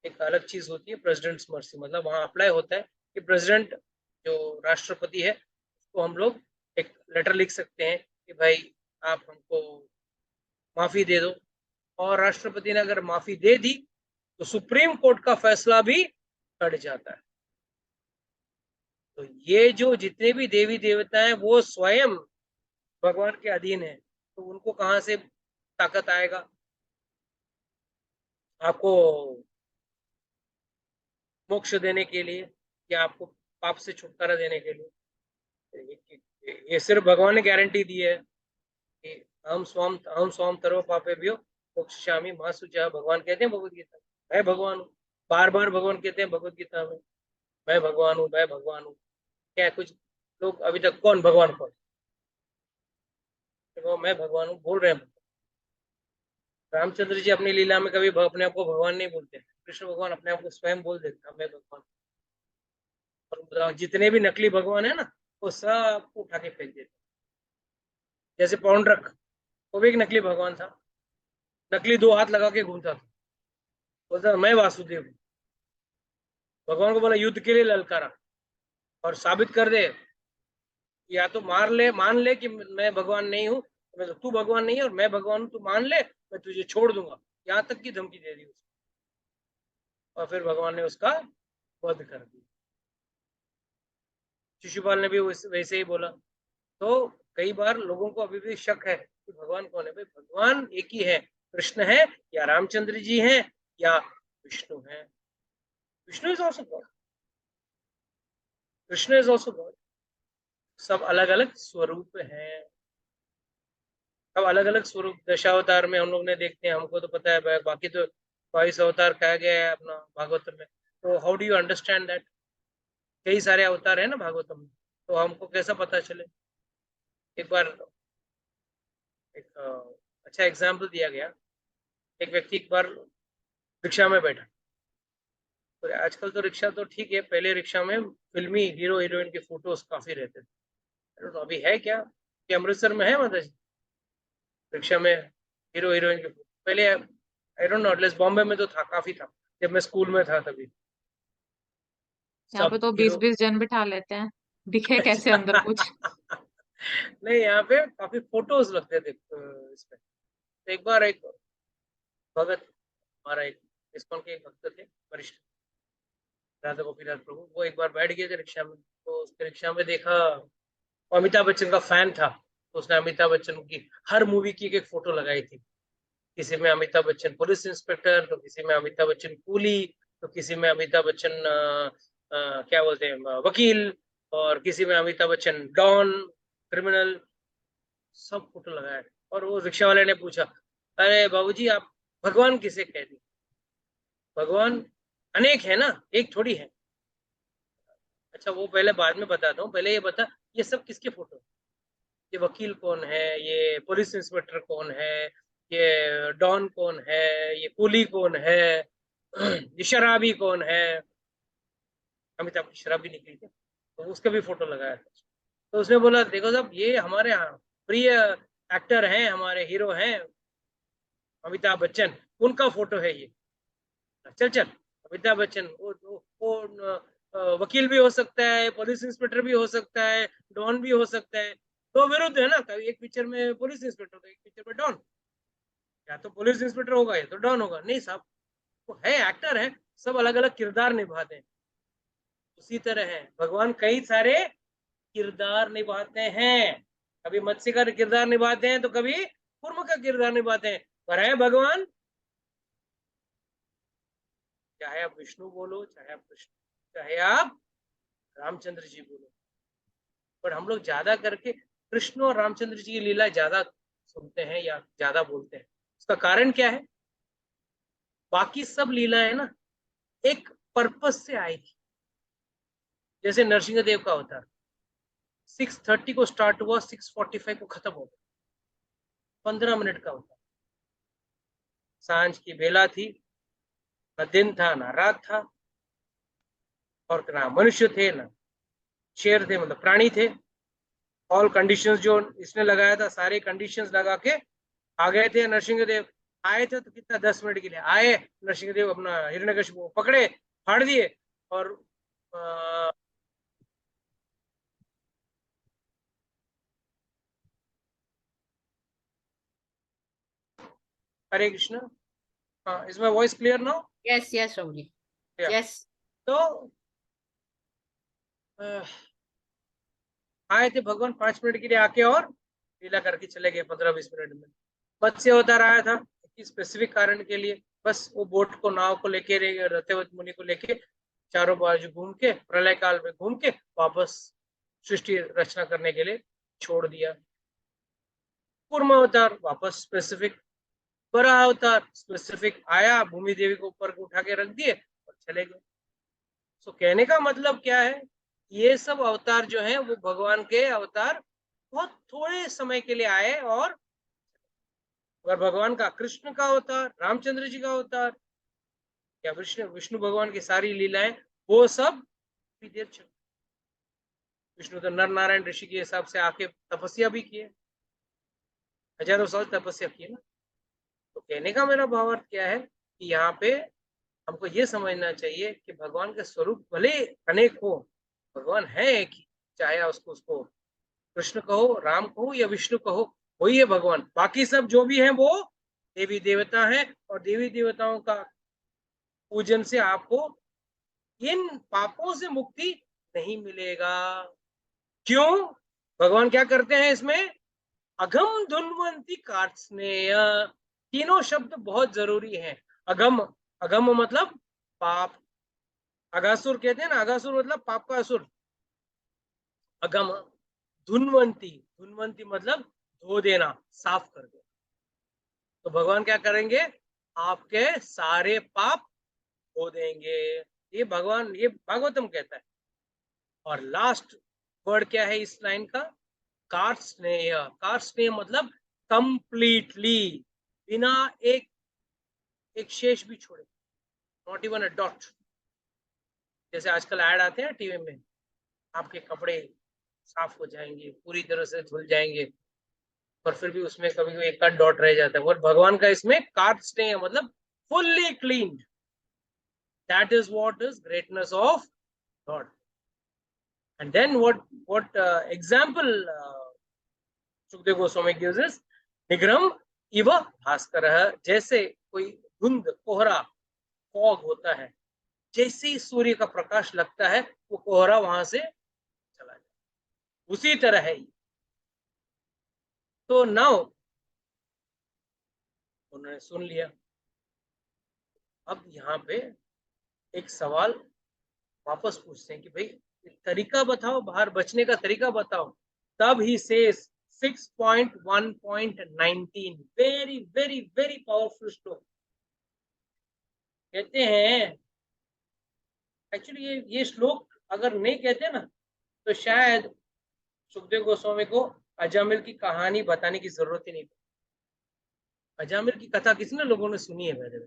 एक अलग चीज होती है प्रेसिडेंट्स मर्सी, मतलब वहां अप्लाई होता है कि प्रेसिडेंट जो राष्ट्रपति है उसको हम लोग एक लेटर लिख सकते हैं कि भाई आप हमको माफी दे दो, और राष्ट्रपति ने अगर माफी दे दी तो सुप्रीम कोर्ट का फैसला भी हट जाता है। तो ये जो जितने भी देवी देवता हैं वो स्वयं भगवान के अधीन है, तो उनको कहां से ताकत आएगा आपको मोक्ष देने के लिए या आपको पाप से छुटकारा देने के लिए? ये सिर्फ भगवान ने गारंटी दी है कि हम स्वाम सर्व पापेभ्यो मोक्षयिष्यामि मा शुचः। भगवान कहते हैं भगवद गीता, मैं भगवान हूँ। बार बार भगवान कहते हैं भगवद गीता में, मैं भगवान हूँ, मैं भगवान हूँ। क्या कुछ लोग अभी तक कौन भगवान कौन? तो मैं भगवान हूँ बोल रहे हैं। रामचंद्र जी अपनी लीला में कभी अपने आप को भगवान नहीं बोलते, कृष्ण भगवान अपने आप को स्वयं बोल देते हैं मैं भगवान। और जितने भी नकली भगवान है ना वो सब उठा के फेंक देते। जैसे पौंड्रक, वो भी एक नकली भगवान था, नकली 2 हाथ लगा के घूमता था, बोलता मैं वासुदेव हूँ। भगवान को बोला युद्ध के लिए ललकारा और साबित कर दे, या तो मान ले कि मैं भगवान नहीं हूँ, तो तू भगवान नहीं है और मैं भगवान हूँ, तू मान ले मैं तुझे छोड़ दूंगा, यहाँ तक की धमकी दे दी उसको। और फिर भगवान ने उसका वध कर दिया। शिशुपाल ने भी वैसे ही बोला। तो कई बार लोगों को अभी भी शक है कि भगवान कौन है। भाई भगवान एक ही है, कृष्ण है या रामचंद्र जी हैं या विष्णु है। Vishnu is also God, Krishna is also God. सब अलग अलग स्वरूप हैं, सब अलग अलग स्वरूप। दशावतार में हम लोग ने देखते हैं, हमको तो पता है, बाकी तो 22 अवतार कहा गया है अपना भागवत में। तो how do you understand that? कई सारे अवतार है ना भागवतम में, तो हमको कैसा पता चले? एक बार एक अच्छा एग्जाम्पल दिया गया। एक व्यक्ति एक बार रिक्शा में बैठा, तो आजकल तो रिक्शा तो ठीक है, पहले रिक्शा में फिल्मी हीरो हीरोइन के फोटोज काफी रहते थे। तो अभी है क्या कि अमृतसर में है माता जी रिक्शा में हीरो हीरोइन के फोटो? पहले I don't know, at least Bombay में तो था, काफी था जब मैं स्कूल में था तभी यहाँ पे सब तो बीस हीरो। बीस जन बिठा लेते हैं, दिखे कैसे अंदर कुछ। नहीं, यहाँ पे काफी फोटोज लगते थे इसमें। तो एक बार एक भगत, हमारा एक इस्कॉन के एक भक्त थे वरिष्ठ, राधा गोपीनाथ प्रभु, वो एक बार बैठ गए थे रिक्शा में, तो उसके रिक्शा में देखा, वो अमिताभ बच्चन का फैन था, तो उसने अमिताभ बच्चन की हर मूवी की एक फोटो लगाई थी। किसी में अमिताभ बच्चन पुलिस इंस्पेक्टर, तो किसी में अमिताभ बच्चन कूली, तो किसी में अमिताभ बच्चन क्या बोलते हैं वकील, और किसी में अमिताभ बच्चन डॉन क्रिमिनल, सब फोटो लगाया। और वो रिक्शा वाले ने पूछा, अरे बाबूजी आप भगवान किसे कहते हैं? भगवान अनेक है ना, एक थोड़ी है। अच्छा वो पहले बाद में बताता हूँ, पहले ये बता ये सब किसके फोटो? ये वकील कौन है, ये पुलिस इंस्पेक्टर कौन है, ये डॉन कौन है, ये कुली कौन है, ये शराबी कौन है? अमिताभ की शराबी निकली थी, तो उसका भी फोटो लगाया था। तो उसने बोला देखो साहब ये हमारे यहाँ प्रिय एक्टर हैं, हमारे हीरो हैं अमिताभ बच्चन, उनका फोटो है ये। चल चल, अमिताभ बच्चन वो वकील भी हो सकता है, पुलिस इंस्पेक्टर भी हो सकता है, डॉन भी हो सकता है। तो विरुद्ध है ना, कभी एक पिक्चर में पुलिस इंस्पेक्टर तो एक पिक्चर में डॉन, या तो पुलिस इंस्पेक्टर होगा या तो डॉन होगा। नहीं साहब, वो है एक्टर है, सब अलग अलग किरदार निभाते हैं। उसी तरह है भगवान, कई सारे किरदार निभाते हैं, कभी मत्स्य का किरदार निभाते हैं तो कभी कुर्म का किरदार निभाते हैं, पर है भगवान। चाहे आप विष्णु बोलो, चाहे आप कृष्ण, चाहे आप रामचंद्र जी बोलो, पर हम लोग ज्यादा करके कृष्ण और रामचंद्र जी की लीला ज्यादा सुनते हैं या ज्यादा बोलते हैं। उसका कारण क्या है? बाकी सब लीलाएं ना एक पर्पस से आई थी। जैसे नरसिंह देव का अवतार 6:30 को स्टार्ट हुआ, 6:45 को खत्म हो गया, 15 मिनट का अवतार। सांझ की बेला थी, न दिन था ना रात था, और ना मनुष्य थे ना शेर थे, मतलब प्राणी थे। ऑल कंडीशंस जो इसने लगाया था, सारे कंडीशंस लगा के आ गए थे नरसिंह देव। आए थे तो कितना, 10 मिनट के लिए आए नरसिंह देव, अपना हिरण्यकशिपु को पकड़े, फाड़ दिए, और हरे कृष्ण। हाँ, is my voice clear now? Yes yes प्रभु जी, यस। तो आए थे भगवान 5 मिनट के लिए आके, और लीला करके चले गए 15-20 मिनट में। मत्स्य अवतार आया था स्पेसिफिक कारण के लिए, बस वो बोट को, नाव को लेके, रथवत मुनि को लेके चारों बाजू घूम के, प्रलय काल में घूम के वापस सृष्टि रचना करने के लिए छोड़ दिया। कूर्म अवतार वापस स्पेसिफिक, बड़ा अवतार स्पेसिफिक आया, भूमि देवी को ऊपर उठा के रख दिए और चले गए। सो कहने का मतलब क्या है, ये सब अवतार जो हैं वो भगवान के अवतार बहुत थोड़े समय के लिए आए, और अगर भगवान का, कृष्ण का अवतार, रामचंद्र जी का अवतार, या विष्णु विष्णु भगवान की सारी लीलाएं, वो सब देर चल। विष्णु तो नर नारायण ऋषि के हिसाब से आके तपस्या भी किए, हजारों साल तपस्या की ना। तो कहने का मेरा भावार्थ क्या है कि यहाँ पे हमको ये समझना चाहिए कि भगवान के स्वरूप भले अनेक हो, भगवान है एक ही, चाहे उसको कृष्ण कहो, राम कहो या विष्णु कहो, वही है भगवान। बाकी सब जो भी है वो देवी देवता है, और देवी देवताओं का पूजन से आपको इन पापों से मुक्ति नहीं मिलेगा। क्यों? भगवान क्या करते हैं इसमें? अघम धुन्वंती कार्त्स्नेय, तीनों शब्द बहुत जरूरी हैं। अघम, अघम मतलब पाप, अगासुर कहते हैं ना, अगासुर मतलब पाप का असुर। अगम, धुन्वंती, धुन्वंती मतलब धो देना, साफ कर देना। तो भगवान क्या करेंगे? आपके सारे पाप धो देंगे। ये भगवान, ये भागवतम कहता है। और लास्ट वर्ड क्या है इस लाइन का? कार्त्स्नेय। कार्त्स्नेय मतलब कंप्लीटली, बिना एक शेष भी छोड़े, नॉट इवन अ डॉट। जैसे आजकल ऐड आते हैं टीवी में, आपके कपड़े साफ हो जाएंगे, पूरी तरह से धुल जाएंगे, पर फिर भी उसमें कभी कभी एक आध डॉट रह जाता है। और भगवान का इसमें कास्ट नहीं है, मतलब fully clean. That is what is greatness of God. And then what example Sukhdev Goswami gives is निग्रहम इव भास्करः। जैसे कोई धुंध, कोहरा, फॉग होता है, जैसे ही सूर्य का प्रकाश लगता है वो कोहरा वहां से चला जाता है, उसी तरह है। तो नाउ उन्होंने सुन लिया। अब यहाँ पे एक सवाल वापस पूछते हैं कि भाई तरीका बताओ, बाहर बचने का तरीका बताओ। तब he says 6.1.19 very very very powerful श्लोक। कहते हैं, एक्चुअली ये श्लोक अगर नहीं कहते ना तो शायद सुखदेव गोस्वामी को अजामिल की कहानी बताने की जरूरत ही नहीं पड़ी। अजामिल की कथा कितने लोगों ने सुनी है पहले?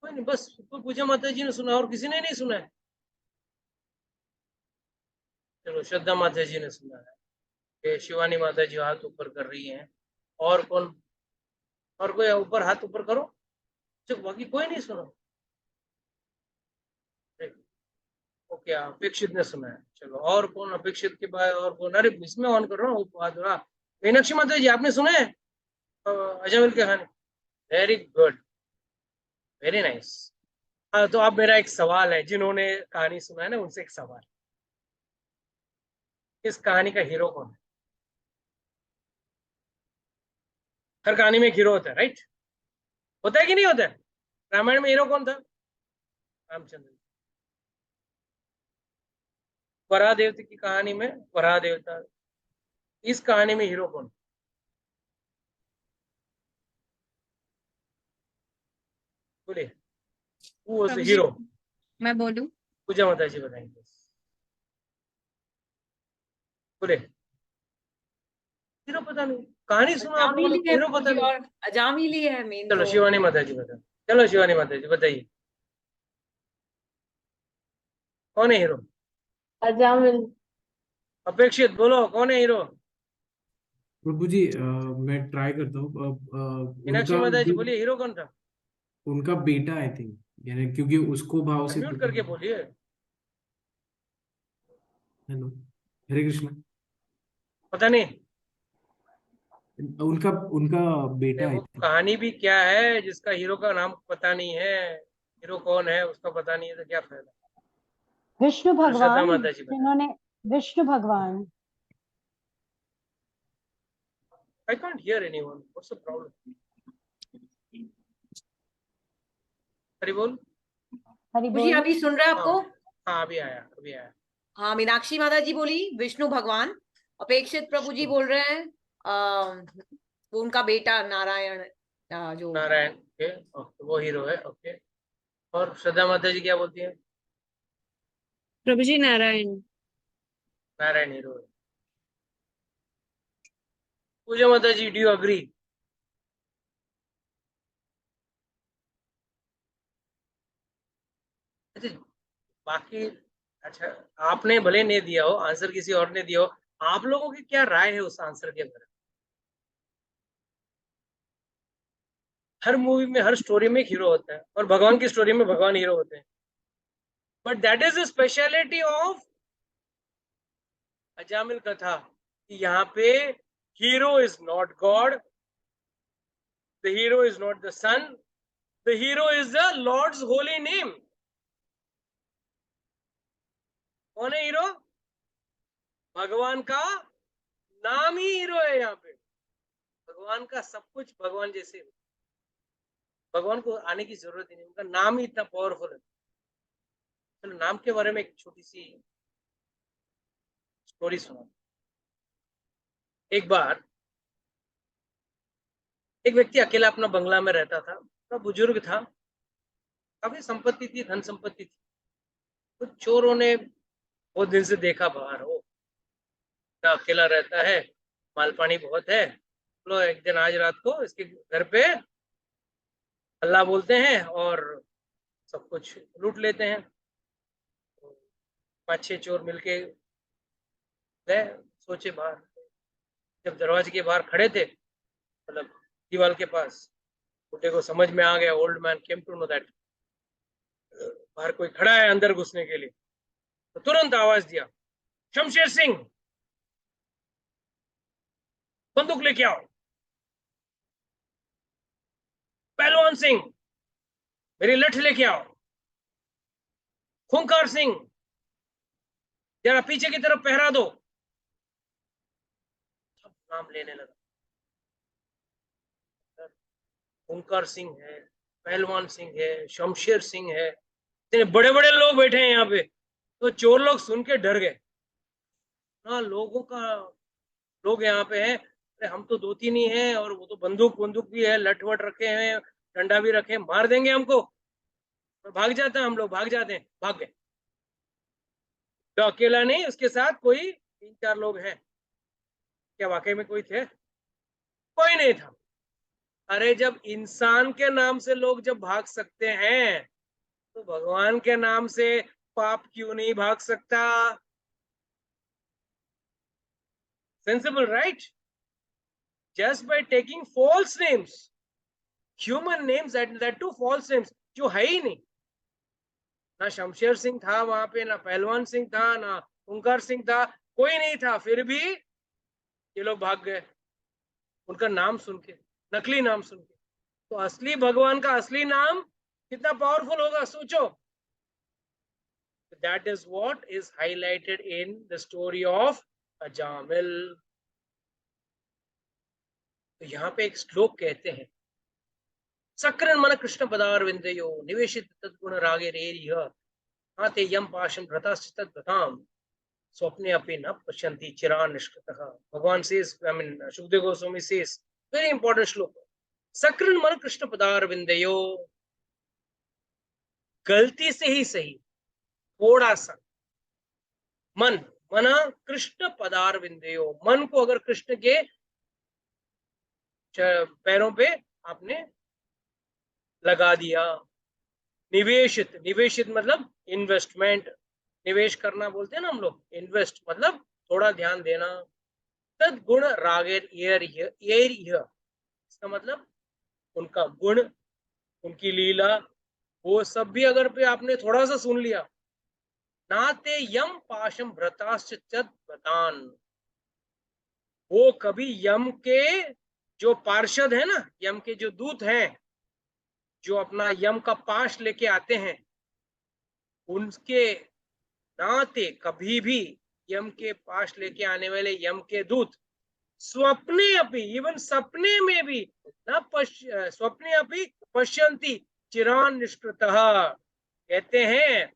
कोई नहीं, बस पूजा माता जी ने सुना और किसी ने नहीं सुना है। चलो, श्रद्धा माता जी ने सुना है, शिवानी माता जी हाथ ऊपर कर रही हैं। और कौन? और कोई ऊपर हाथ ऊपर करो। चलो, बाकी कोई नहीं सुना। ओके, अपेक्षित ने सुना है। चलो, और कौन अपेक्षित के बाद? और कौन? अरे इसमें ऑन कर रहा हूँ। मीनाक्षी माता जी, आपने सुना है अजामिल की कहानी? Very good, very nice. तो अब मेरा एक सवाल है, जिन्होंने कहानी सुना है ना उनसे एक सवाल, इस कहानी का हीरो कौन है? हर कहानी में एक हीरो होता है, राइट? होता है कि नहीं होता है? रामायण में हीरो कौन था? रामचंद्र। वराह देवता की कहानी में वराह देवता। इस कहानी में हीरो कौन? बोलिए, हु वाज द हीरो? मैं बोलूं? पूजा माता जी बताएंगे। बोले, हीरो पता नहीं, कहानी सुना आप लोगों ने, हीरो पता नहीं। और अजामिल ही है मेन। चलो, शिवानी माता जी बताओ। चलो, शिवानी माता जी बताइए, कौन है हीरो? अजामिल। अपेक्षित बोलो, कौन है हीरो? प्रभु जी मैं ट्राई करता हूँ। मीनाक्षी उनका माता जी जो बोलिए, हीरो कौन था? उनका बेटा आई थिंक, यानी क्योंकि उसको भाव से अनम्यूट करके बोलिए। हेलो, हरे कृष्ण। पता नहीं, उनका उनका बेटा आई वो थिंक। कहानी भी क्या है जिसका हीरो का नाम पता नहीं है? हीरो कौन है उसका पता नहीं है तो क्या फायदा? विष्णु चलो, श्रद्धा भगवान, माता जी बताए। जिन्होंने विष्णु भगवान। I can't hear anyone. What's the problem? Hari बोल। हरि मुझे बोल। अभी सुन रहे हैं आपको? हाँ, अभी आया, अभी आया। हाँ, मीनाक्षी माता जी बोली विष्णु भगवान। अपेक्षित प्रभु जी बोल रहे हैं वो उनका बेटा नारायण, जो नारायण। ओके, वो हीरो है। ओके, और श्रद्धा माता जी क्या बोलती है? प्रभु जी नारायण। नारायण हीरो है। पूजा माता जी, डू यू अग्री? अच्छा, बाकी, अच्छा, आपने भले नहीं दिया हो आंसर, किसी और ने दिया हो, आप लोगों की क्या राय है उस आंसर के बारे में? हर मूवी में, हर स्टोरी में एक हीरो होता है, और भगवान की स्टोरी में भगवान हीरो होते हैं, but that is the speciality of Ajamil कथा कि यहाँ पे hero is not God, the hero is not the sun, the hero is the Lord's holy name. कौन है हीरो? भगवान का नाम ही हीरो है। यहाँ पे भगवान का सब कुछ भगवान जैसे, भगवान को आने की जरूरत ही नहीं, उनका नाम ही इतना पावरफुल है। चलो, नाम के बारे में एक छोटी सी स्टोरी सुना। एक बार एक व्यक्ति अकेला अपना बंगला में रहता था, थोड़ा बुजुर्ग था, काफी संपत्ति थी, धन संपत्ति थी। तो चोरों ने बहुत दिन से देखा बाहर, हो अकेला रहता है, माल पानी बहुत है, चलो एक दिन आज रात को इसके घर पे अल्लाह बोलते हैं और सब कुछ लूट लेते हैं। तो 5-6 चोर मिलके गए, सोचे बाहर, जब दरवाजे के बाहर खड़े थे, मतलब दीवार के पास, बुड्ढे को समझ में आ गया, old man came to know that बाहर कोई खड़ा है अंदर घुसने के लिए। तो तुरंत आवाज दिया, शमशेर सिंह बंदूक लेके आओ, पहलवान सिंह मेरी लठ लेके आओ, खूंखार सिंह जरा पीछे की तरफ पहरा दो। सब नाम लेने लगा, खूंखार सिंह है, पहलवान सिंह है, शमशेर सिंह है, इतने बड़े बड़े लोग बैठे हैं यहाँ पे। तो चोर लोग सुन के डर गए ना, लोग यहाँ पे हैं, अरे हम तो 2-3 ही हैं, और वो तो बंदूक भी है, लठ वट रखे हैं, डंडा भी रखे, मार देंगे हमको। तो भाग जाते हैं हम लोग, भाग जाते हैं, भाग गए। तो अकेला नहीं, उसके साथ कोई 3-4 लोग हैं। क्या वाकई में कोई थे? कोई नहीं था। अरे जब इंसान के नाम से लोग जब भाग सकते हैं, तो भगवान के नाम से पाप क्यों नहीं भाग सकता? Sensible, right? Just by taking false names, human names, that too false names, जो है ही नहीं। ना शमशेर सिंह था वहां पे, ना पहलवान सिंह था, ना खूंखार सिंह था, कोई नहीं था, फिर भी ये लोग भाग गए उनका नाम सुन के, नकली नाम सुन के। तो असली भगवान का असली नाम कितना पावरफुल होगा, सोचो। That is what is highlighted in the story of Ajamil. तो यहाँ पे एक श्लोक कहते हैं, सक्रण मन कृष्ण पदारविंदयो निवेशित तद्गुण रागे रेरिह आते यम पाशम भ्रताश्च तद्भताम स्वप्ने अपि न पश्यन्ति चिरान निष्कृतः। भगवान says, I mean Sukhdev Goswami says, very important श्लोक, सक्रण मन कृष्ण पदारविंदयो, गलती से ही सही, थोड़ा सा मना कृष्ण पदारविंदयो, मन को अगर कृष्ण के पैरों पे आपने लगा दिया। निवेशित मतलब इन्वेस्टमेंट, निवेश करना बोलते हैं ना हम लोग, इन्वेस्ट मतलब थोड़ा ध्यान देना। तद गुण रागेर इसका मतलब उनका गुण, उनकी लीला, वो सब भी अगर पे आपने थोड़ा सा सुन लिया, नाते यम पाशम भ्रताश्च बतान, वो कभी यम के जो पार्षद है ना, यम के जो दूत हैं, जो अपना यम का पाश लेके आते हैं, उनके नाते कभी भी यम के पाश लेके आने वाले यम के दूत स्वप्ने अपि, इवन सपने में भी न स्वप्ने अपि पश्यन्ति चिरान निष्कृतः, कहते हैं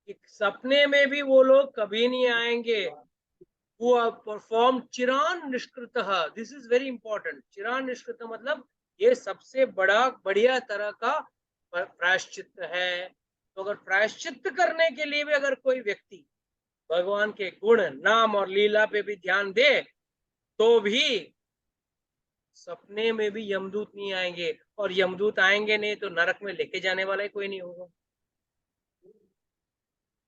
कि सपने में भी वो लोग कभी नहीं आएंगे, वो परफॉर्म चिरान निष्कृतः। This is very important. चिरान निष्कृत मतलब ये सबसे बढ़िया तरह का प्रायश्चित है। तो अगर प्रायश्चित करने के लिए भी अगर कोई व्यक्ति भगवान के गुण, नाम और लीला पे भी ध्यान दे, तो भी सपने में भी यमदूत नहीं आएंगे, और यमदूत आएंगे नहीं तो नरक में लेके जाने वाला ही कोई नहीं होगा।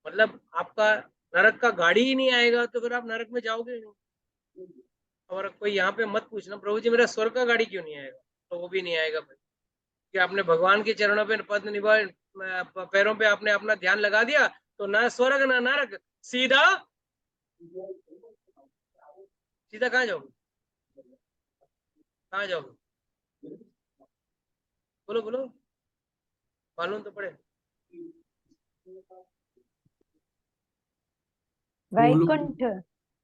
मतलब आपका नरक का गाड़ी ही नहीं आएगा तो फिर आप नरक में जाओगे नहीं। और कोई यहाँ पे मत पूछना प्रभु जी मेरा स्वर्ग का गाड़ी क्यों नहीं आएगा, तो वो भी नहीं आएगा भाई, कि आपने भगवान के चरणों पे पद निभा, पैरों पे आपने अपना ध्यान लगा दिया, तो ना स्वर्ग ना नरक, सीधा कहाँ जाओगे, कहाँ जाओगे? बोलो बोलो, मालूम तो पड़े। वैकुंठ।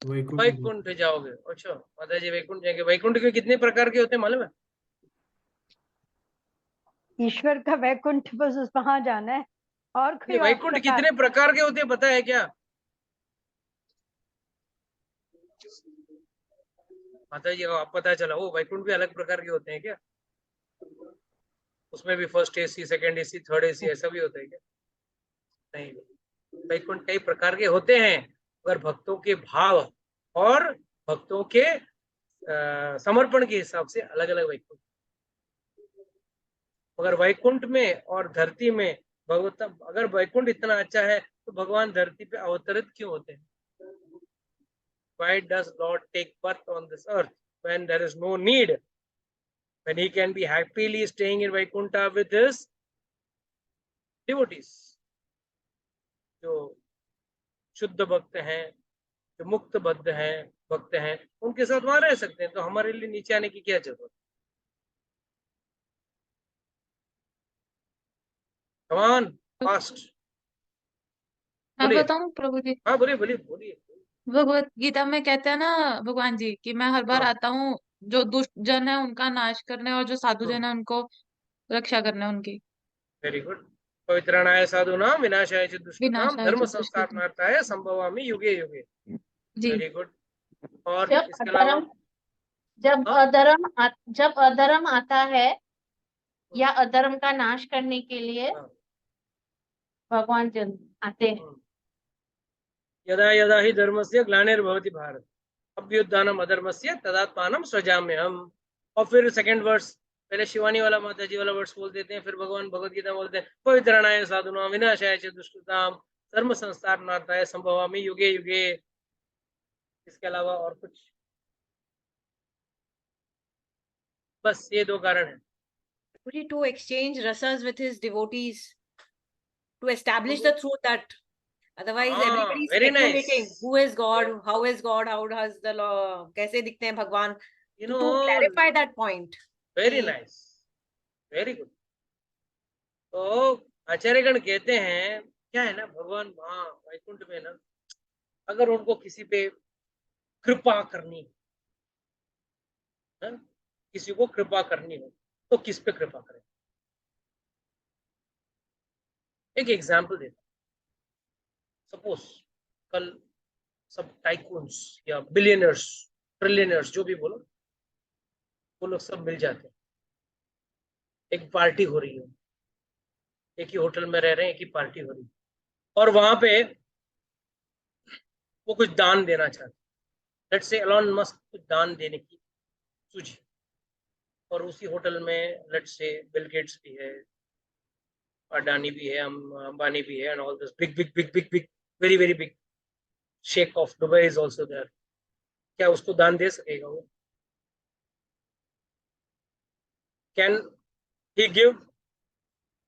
वैकुंठ जाओगे। अच्छा माता जी वैकुंठ जाएंगे। वैकुंठ के कितने प्रकार के होते हैं मालूम है? ईश्वर का वैकुंठ बस उस वहां जाना है, और कोई वैकुंठ कितने प्रकार के होते हैं पता है क्या माता जी? आप पता चला वो वैकुंठ भी अलग प्रकार के होते हैं क्या? उसमें भी first AC, second AC, third AC ऐसा भी होता है क्या? नहीं, वैकुंठ कई प्रकार के होते हैं, अगर भक्तों के भाव और भक्तों के समर्पण के हिसाब से अलग अलग वैकुंठ। मगर वैकुंठ में और धरती में भगवत, अगर वैकुंठ इतना अच्छा है तो भगवान धरती पे अवतरित क्यों होते हैं? Why does Lord take birth on this earth when there is no need, when he can be happily staying in Vaikuntha with his devotees, जो शुद्ध भक्त हैं, जो मुक्त बद्ध हैं, भक्त हैं, उनके साथ वहां रह सकते हैं। तो हमारे लिए नीचे आने की क्या जरूरत? Come on fast. मैं बोलिए। बताऊं प्रभु जी, हाँ बोलिए बोलिए बोलिए। भगवत गीता में कहते हैं ना भगवान जी कि मैं हर बार हाँ। आता हूँ जो दुष्ट जन है उनका नाश करने और जो साधु जन है उनको रक्षा करने उनकी। Very good. पवित्राणाय साधूनां विनाशाय च दुष्कृतां विनाशाय धर्म च दुष्कृतम्। संस्थापनार्थाय संभवामि युगे युगे। जी। Very good. और जब इसके अलावा अधर्म जब हाँ? अधर्म आता है या अधर्म का नाश करने के लिए हाँ। भगवान जन आते हैं। यदा यदा ही धर्मस्य ग्लानिर्भवति भारत अभ्युत्थानम् अधर्मस्य तदात्मानं सृजाम्यहम्। और फिर सेकंड वर्स, पहले शिवानी वाला माता जी वाला वर्स बोल देते हैं, फिर भगवान भगवत गीता बोलते हैं पवित्राणाय साधूनां विनाशाय च दुष्कृतां धर्म संस्थापनार्थाय संभवामि युगे युगे। इसके अलावा और कुछ? बस ये दो कारण है। To exchange rasas with his devotees, to establish the truth that otherwise everybody is very speculating nice. who is God, how is God, how does the law, कैसे दिखते हैं भगवान, You to know, clarify that point. Very कि- nice, very good. तो आचार्यगण कहते हैं क्या है ना, भगवान वहां वैकुंठ में ना, अगर उनको किसी पे कृपा करनी है, किसी को कृपा करनी हो तो किस पे कृपा करें? एक एग्जांपल देता हूं। सपोज कल सब टाइकून्स या बिलियनर्स, ट्रिलियनर्स, जो भी बोलो, वो लोग सब मिल जाते हैं, एक पार्टी हो रही है, एक ही होटल में रह रहे हैं, एक ही पार्टी हो रही है, और वहां पे वो कुछ दान देना चाहते हैं। लेट्स से एलॉन मस्क कुछ दान देने की सूझी, और उसी होटल में लेट्स से बिल गेट्स भी है, अडानी भी है, अंबानी भी है, and all this big big big big big very very big sheikh of Dubai is also there. क्या उसको दान दे सकेगा वो? Can he give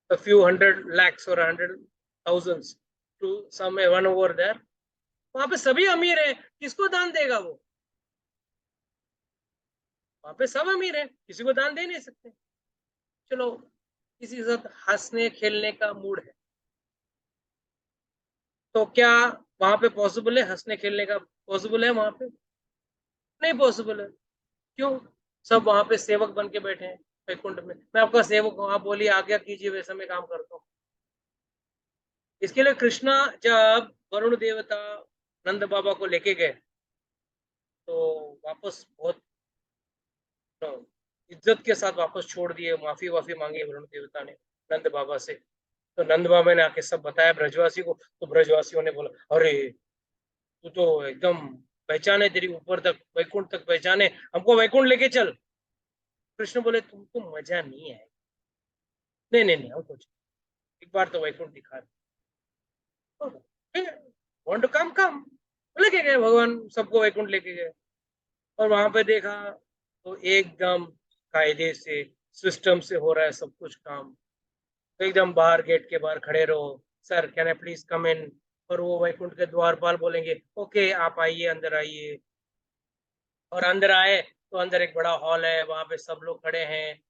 a few hundred lakhs or 100,000 to someone over there? वहां पे सभी अमीर है, किसको दान देगा वो? वहां पे सब अमीर है, किसी को दान दे नहीं सकते। चलो किसी के साथ हंसने खेलने का मूड है, तो क्या वहां पे पॉसिबल है? हंसने खेलने का पॉसिबल है वहां पे? नहीं पॉसिबल है। क्यों? सब वहां पे सेवक बन के बैठे हैं वैकुंठ में। मैं आपका सेवक हूं, आप बोलिए आज्ञा कीजिए, वैसा मैं काम करता हूँ। इसके लिए कृष्णा जब वरुण देवता नंद बाबा को लेके गए तो वापस बहुत इज्जत के साथ वापस छोड़ दिए, माफी वाफी मांगी वरुण देवता ने नंद बाबा से। तो नंद बाबा ने आके सब बताया ब्रजवासी को, तो ब्रजवासियों ने बोला अरे तू तो एकदम पहचाने, तेरी ऊपर तक वैकुंठ तक पहचाने, हमको वैकुंठ लेके चल। कृष्ण बोले तुमको मजा नहीं आएगा। नहीं नहीं नहीं, हमको एक बार तो वैकुंठ दिखा दे, वांट टू कम कम। लेके गए भगवान, सबको वैकुंठ लेके गए, और वहां पे देखा तो एकदम कायदे से सिस्टम से हो रहा है सब कुछ काम। तो एकदम बाहर गेट के बाहर खड़े रहो, sir can I please come in, और वो वैकुंठ के द्वारपाल बोलेंगे ओके आप आइए, अंदर आइए। और अंदर आए तो अंदर एक बड़ा हॉल है, वहां पे सब लोग खड़े हैं,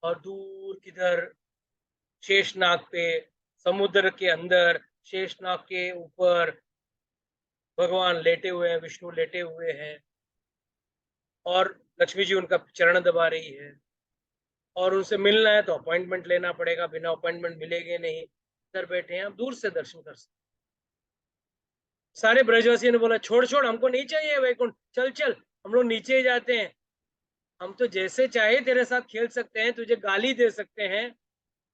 और दूर किधर शेषनाग पे, समुद्र के अंदर शेषनाग के ऊपर भगवान लेटे हुए हैं, विष्णु लेटे हुए हैं, और लक्ष्मी जी उनका चरण दबा रही है। और उनसे मिलना है तो अपॉइंटमेंट लेना पड़ेगा, बिना अपॉइंटमेंट मिलेंगे नहीं। इधर बैठे हैं, हम दूर से दर्शन कर सकते। सारे ब्रजवासियों ने बोला छोड़ छोड़, हमको नहीं चाहिए वैकुंठ, चल चल हम लोग नीचे ही जाते हैं। हम तो जैसे चाहे तेरे साथ खेल सकते हैं, तुझे गाली दे सकते हैं।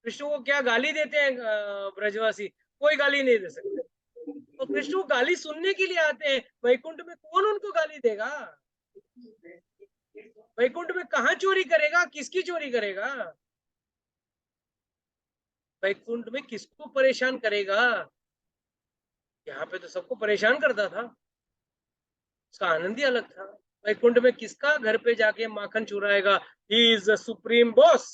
कृष्ण को क्या गाली देते हैं ब्रजवासी? कोई गाली नहीं दे सकते। तो कृष्ण को गाली सुनने के लिए आते हैं वैकुंठ में, कौन उनको गाली देगा? वैकुंठ में कहाँ चोरी करेगा, किसकी चोरी करेगा? वैकुंठ में किसको परेशान करेगा? यहाँ पे तो सबको परेशान करता था, उसका आनंद ही अलग था। वैकुंठ में किसका घर पे जाके माखन चुराएगा? He is the supreme boss.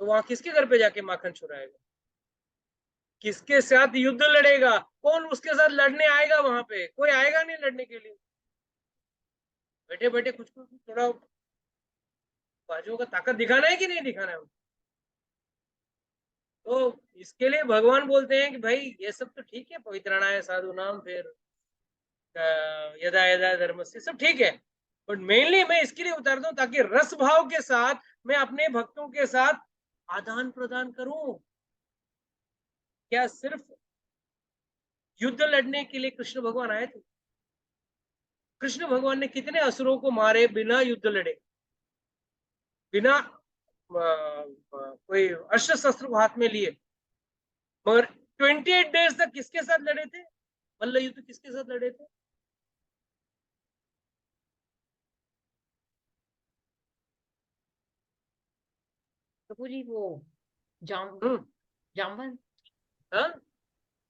तो वहां किसके घर पे जाके माखन चुराएगा? किसके साथ युद्ध लड़ेगा? कौन उसके साथ लड़ने आएगा? वहां पे कोई आएगा नहीं लड़ने के लिए। बैठे बैठे कुछ थोड़ा बाजुओं का ताकत दिखाना है कि नहीं दिखाना है? तो इसके लिए भगवान बोलते हैं कि भाई ये सब तो ठीक है, पवित्राणाय साधु नाम, फिर यदा यदा धर्म से, सब ठीक है, बट मेनली मैं इसके लिए उतारता हूँ ताकि रस भाव के साथ मैं अपने भक्तों के साथ आदान प्रदान करूं। क्या सिर्फ युद्ध लड़ने के लिए कृष्ण भगवान आए थे? कृष्ण भगवान ने कितने असुरों को मारे बिना युद्ध लड़े, बिना कोई अस्त्र शस्त्र को हाथ में लिए। मगर 28 डेज तक किसके साथ लड़े थे? मल्ल युद्ध किसके साथ लड़े थे? प्रभु जी वो जामवंत, हाँ?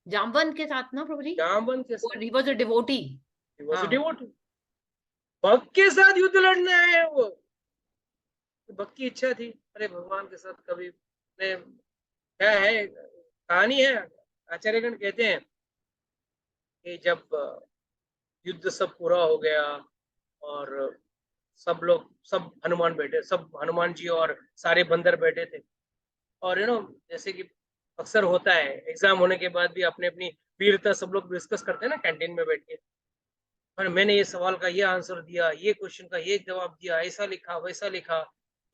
जामवंत के साथ ना प्रभु जी? जामवंत के साथ। He was a devotee. He was a devotee. भक्त के साथ युद्ध लड़ना है वो, भक्त की इच्छा थी। अरे भगवान के साथ कभी ने, क्या है कहानी है, आचार्यगण कहते हैं कि जब युद्ध सब पूरा हो गया और सब लोग, सब हनुमान बैठे, सब हनुमान जी और सारे बंदर बैठे थे, और जैसे कि अक्सर होता है एग्जाम होने के बाद भी अपने अपनी वीरता सब लोग डिस्कस करते हैं ना कैंटीन में बैठ के, और मैंने ये सवाल का ये आंसर दिया, ये क्वेश्चन का ये जवाब दिया, ऐसा लिखा वैसा लिखा,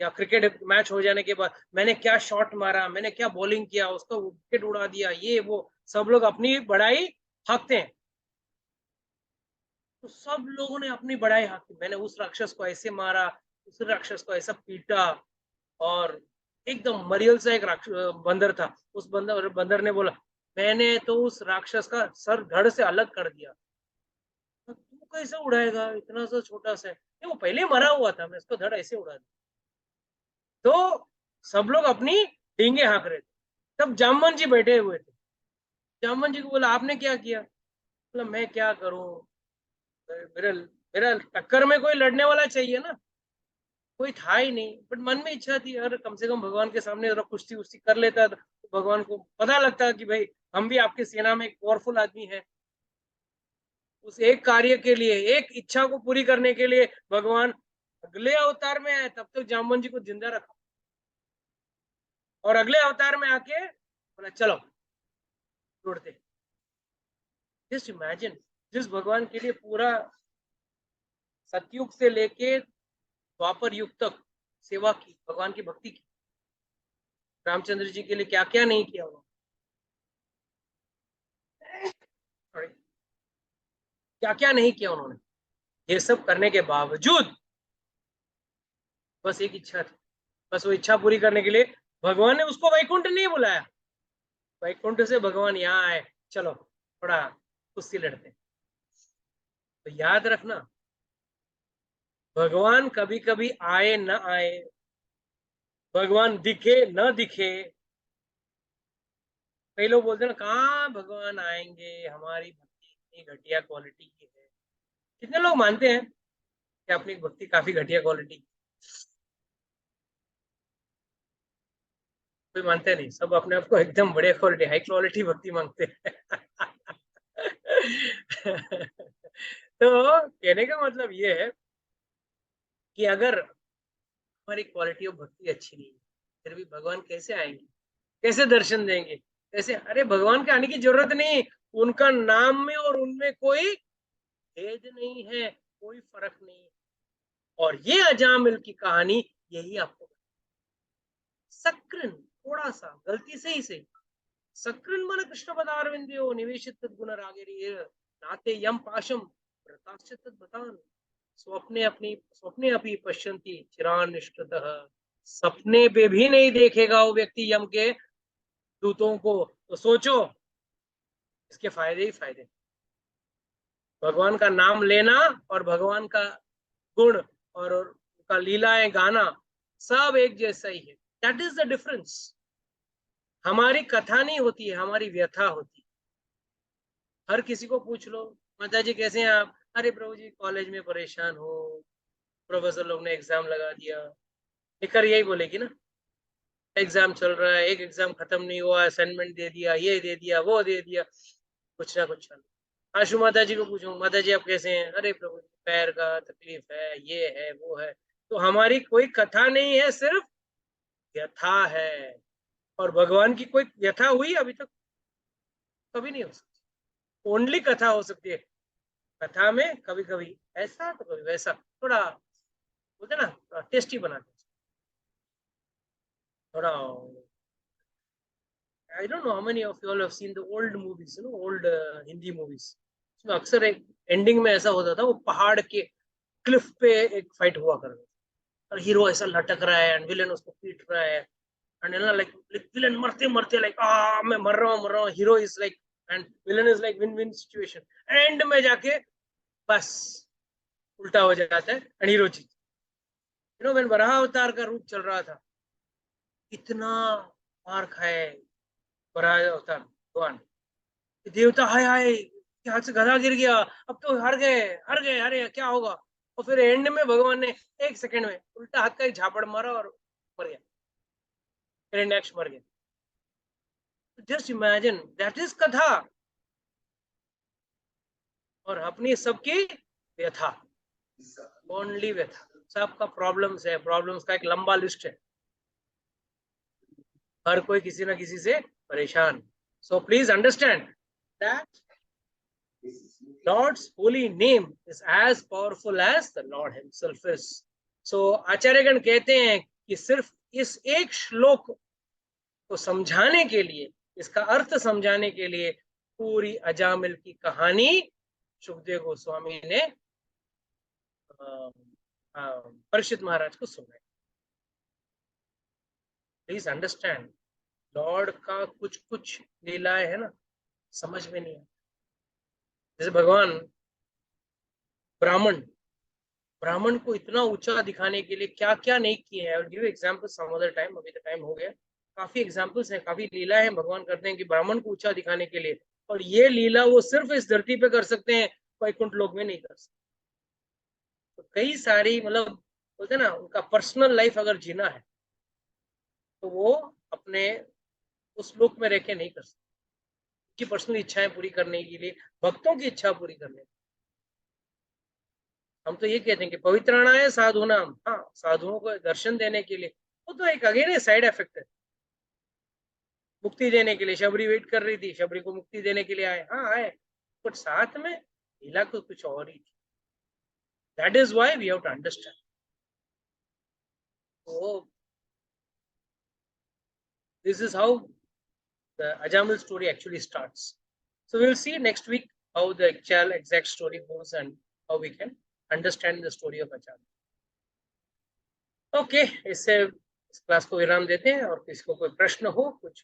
या क्रिकेट मैच हो जाने के बाद मैंने क्या शॉट मारा, मैंने क्या बॉलिंग किया, उसका विकेट उड़ा दिया, ये वो, सब लोग अपनी बड़ाई हाँकते हैं। तो सब लोगों ने अपनी बड़ाई हाँकी, मैंने उस राक्षस को ऐसे मारा, उस राक्षस को ऐसा पीटा, और एकदम मरियल सा एक बंदर था, उस बंदर ने बोला मैंने तो उस राक्षस का सर धड़ से अलग कर दिया। तो तू कैसे उड़ाएगा, इतना सा छोटा सा, वो पहले मरा हुआ था, मैं इसको धड़ ऐसे उड़ा दिया। तो सब लोग अपनी डींगे हाँक रहे थे। तब जामवन जी बैठे हुए थे, जामवन जी को बोला आपने क्या किया? बोला मैं क्या करूं, मेरा मेरा टक्कर में कोई लड़ने वाला चाहिए ना, कोई था ही नहीं, बट मन में इच्छा थी यार कम से कम भगवान के सामने जरा कुश्ती उश्ती कर लेता, तो भगवान को पता लगता कि भाई हम भी आपकी सेना में एक पावरफुल आदमी है। उस एक कार्य के लिए, एक इच्छा को पूरी करने के लिए भगवान अगले अवतार में आए, तब तक जामवन जी को जिंदा रखा, और अगले अवतार में आके बोला चलो तोड़ते। जस्ट इमेजिन, जिस भगवान के लिए पूरा सतयुग से लेके द्वापर युग तक सेवा की, भगवान की भक्ति की, रामचंद्र जी के लिए क्या क्या नहीं किया उन्होंने, क्या क्या नहीं किया उन्होंने। ये सब करने के बावजूद बस एक इच्छा थी, बस वो इच्छा पूरी करने के लिए भगवान ने उसको वैकुंठ नहीं बुलाया, वैकुंठ से भगवान यहाँ आए, चलो थोड़ा कुश्ती लड़ते। तो याद रखना, भगवान कभी कभी आए न आए, भगवान दिखे न दिखे, कई लोग बोलते हैं ना कहाँ भगवान आएंगे, हमारी भक्ति इतनी घटिया क्वालिटी की है। कितने लोग मानते हैं कि अपनी भक्ति काफी घटिया क्वालिटी की? कोई मानते नहीं, सब अपने आप को एकदम बढ़िया क्वालिटी, हाई क्वालिटी भक्ति मांगते हैं। तो कहने का मतलब ये है कि अगर हमारी क्वालिटी ऑफ भक्ति अच्छी नहीं है, फिर भी भगवान कैसे आएंगे, कैसे दर्शन देंगे, कैसे? अरे भगवान के आने की जरूरत नहीं, उनका नाम में और उनमें कोई भेद नहीं है, कोई फर्क नहीं है। और ये अजामिल की कहानी यही आपको, सकृन थोड़ा सा गलती से ही सही, सकृन मन कृष्ण पदारविंदो निवेशित तद्गुण रागेरी नाते यम पाशम व्रताश्च तद्भतान स्वप्ने अपनी पश्यन्ति चिरान निष्कृतः। सपने पे भी नहीं देखेगा वो व्यक्ति यम के दूतों को, तो सोचो इसके फायदे ही फायदे। भगवान का नाम लेना और भगवान का गुण और उनका लीलाएं गाना सब एक जैसा ही है, दैट इज द डिफरेंस। हमारी कथा नहीं होती है, हमारी व्यथा होती है। हर किसी को पूछ लो, माता जी कैसे हैं आप? अरे प्रभु जी कॉलेज में परेशान हो, प्रोफेसर लोग ने एग्जाम लगा दिया। लिखकर यही बोलेगी ना, एग्जाम चल रहा है, एक एग्जाम खत्म नहीं हुआ, असाइनमेंट दे दिया, ये दे दिया, वो दे दिया, कुछ ना कुछ चल। आशु माता जी को पूछूं, माता जी आप कैसे हैं? अरे प्रभु जी पैर का तकलीफ है, ये है, वो है। तो हमारी कोई कथा नहीं है, सिर्फ व्यथा है। और भगवान की कोई व्यथा हुई अभी तक? कभी नहीं हो सकती। ओनली कथा हो सकती है। कथा में कभी कभी ऐसा तो कभी वैसा, थोड़ा बोलते ना टेस्टी बना दे थोड़ा। I don't know how many of you all have seen the old movies, old Hindi movies. उसमें अक्सर एक एंडिंग में ऐसा होता था, वो पहाड़ के क्लिफ पे एक फाइट हुआ करता था और हीरो ऐसा लटक रहा है एंड विलन उसको पीट रहा है एंड लाइक विलन मरते मरते लाइक मैं मर रहा हूँ, hero is like and villain is like win win situation. And में जाके बस उल्टा हो जाता है and hero Jeet. When Varaha अवतार का रूप चल रहा था, इतना मार खाए वराह अवतार भगवान, देवता हाय हाय के हाथ से गधा गिर गया, अब तो हार गए हार गए, अरे क्या होगा। और फिर एंड में भगवान ने एक सेकंड में उल्टा हाथ का एक झापड़ मारा और मर गया, हिरण्यक्ष मर गया। जस्ट इमेजिन, दैट इज कथा। और अपनी सबकी व्यथा, ओनली व्यथा। सबका प्रॉब्लम्स है, प्रॉब्लम्स का एक लंबा लिस्ट है, हर कोई किसी ना किसी से परेशान। So please understand that Lord's holy name is as powerful as the Lord himself is. So आचार्यगण कहते हैं कि सिर्फ इस एक श्लोक को समझाने के लिए, इसका अर्थ समझाने के लिए पूरी अजामिल की कहानी सुखदेव गोस्वामी ने परीक्षित महाराज को सुनाई। प्लीज अंडरस्टैंड, लॉर्ड का कुछ कुछ लीलाएं है ना, समझ में नहीं आता। जैसे भगवान ब्राह्मण को इतना ऊंचा दिखाने के लिए क्या क्या नहीं किए हैं। Give example some other time, अभी तो टाइम हो गया। काफी एग्जांपल्स हैं, काफी लीला है भगवान करते हैं कि ब्राह्मण को ऊंचा दिखाने के लिए, और ये लीला वो सिर्फ इस धरती पे कर सकते हैं, वैकुंठ लोक में नहीं कर सकते। तो कई सारी मतलब बोलते ना, उनका पर्सनल लाइफ अगर जीना है तो वो अपने उस लोक में रह के नहीं कर सकते, उनकी पर्सनल इच्छाएं पूरी करने के लिए, भक्तों की इच्छा पूरी करने। हम तो ये कहते हैं कि पवित्राणाय साधु नाम, हाँ साधुओं को दर्शन देने के लिए, वो तो एक अगेन साइड इफेक्ट है। मुक्ति देने के लिए शबरी वेट कर रही थी, शबरी को मुक्ति देने के लिए आए, हाँ आए, बट साथ में लीला को कुछ और ही थी। That is why we have to understand. तो this is how the Ajamil story actually starts. So we'll see next week how the actual exact story goes and how we can understand the story of Ajamil. Okay, इससे इस class को विराम देते हैं, और किसी को कोई प्रश्न हो, कुछ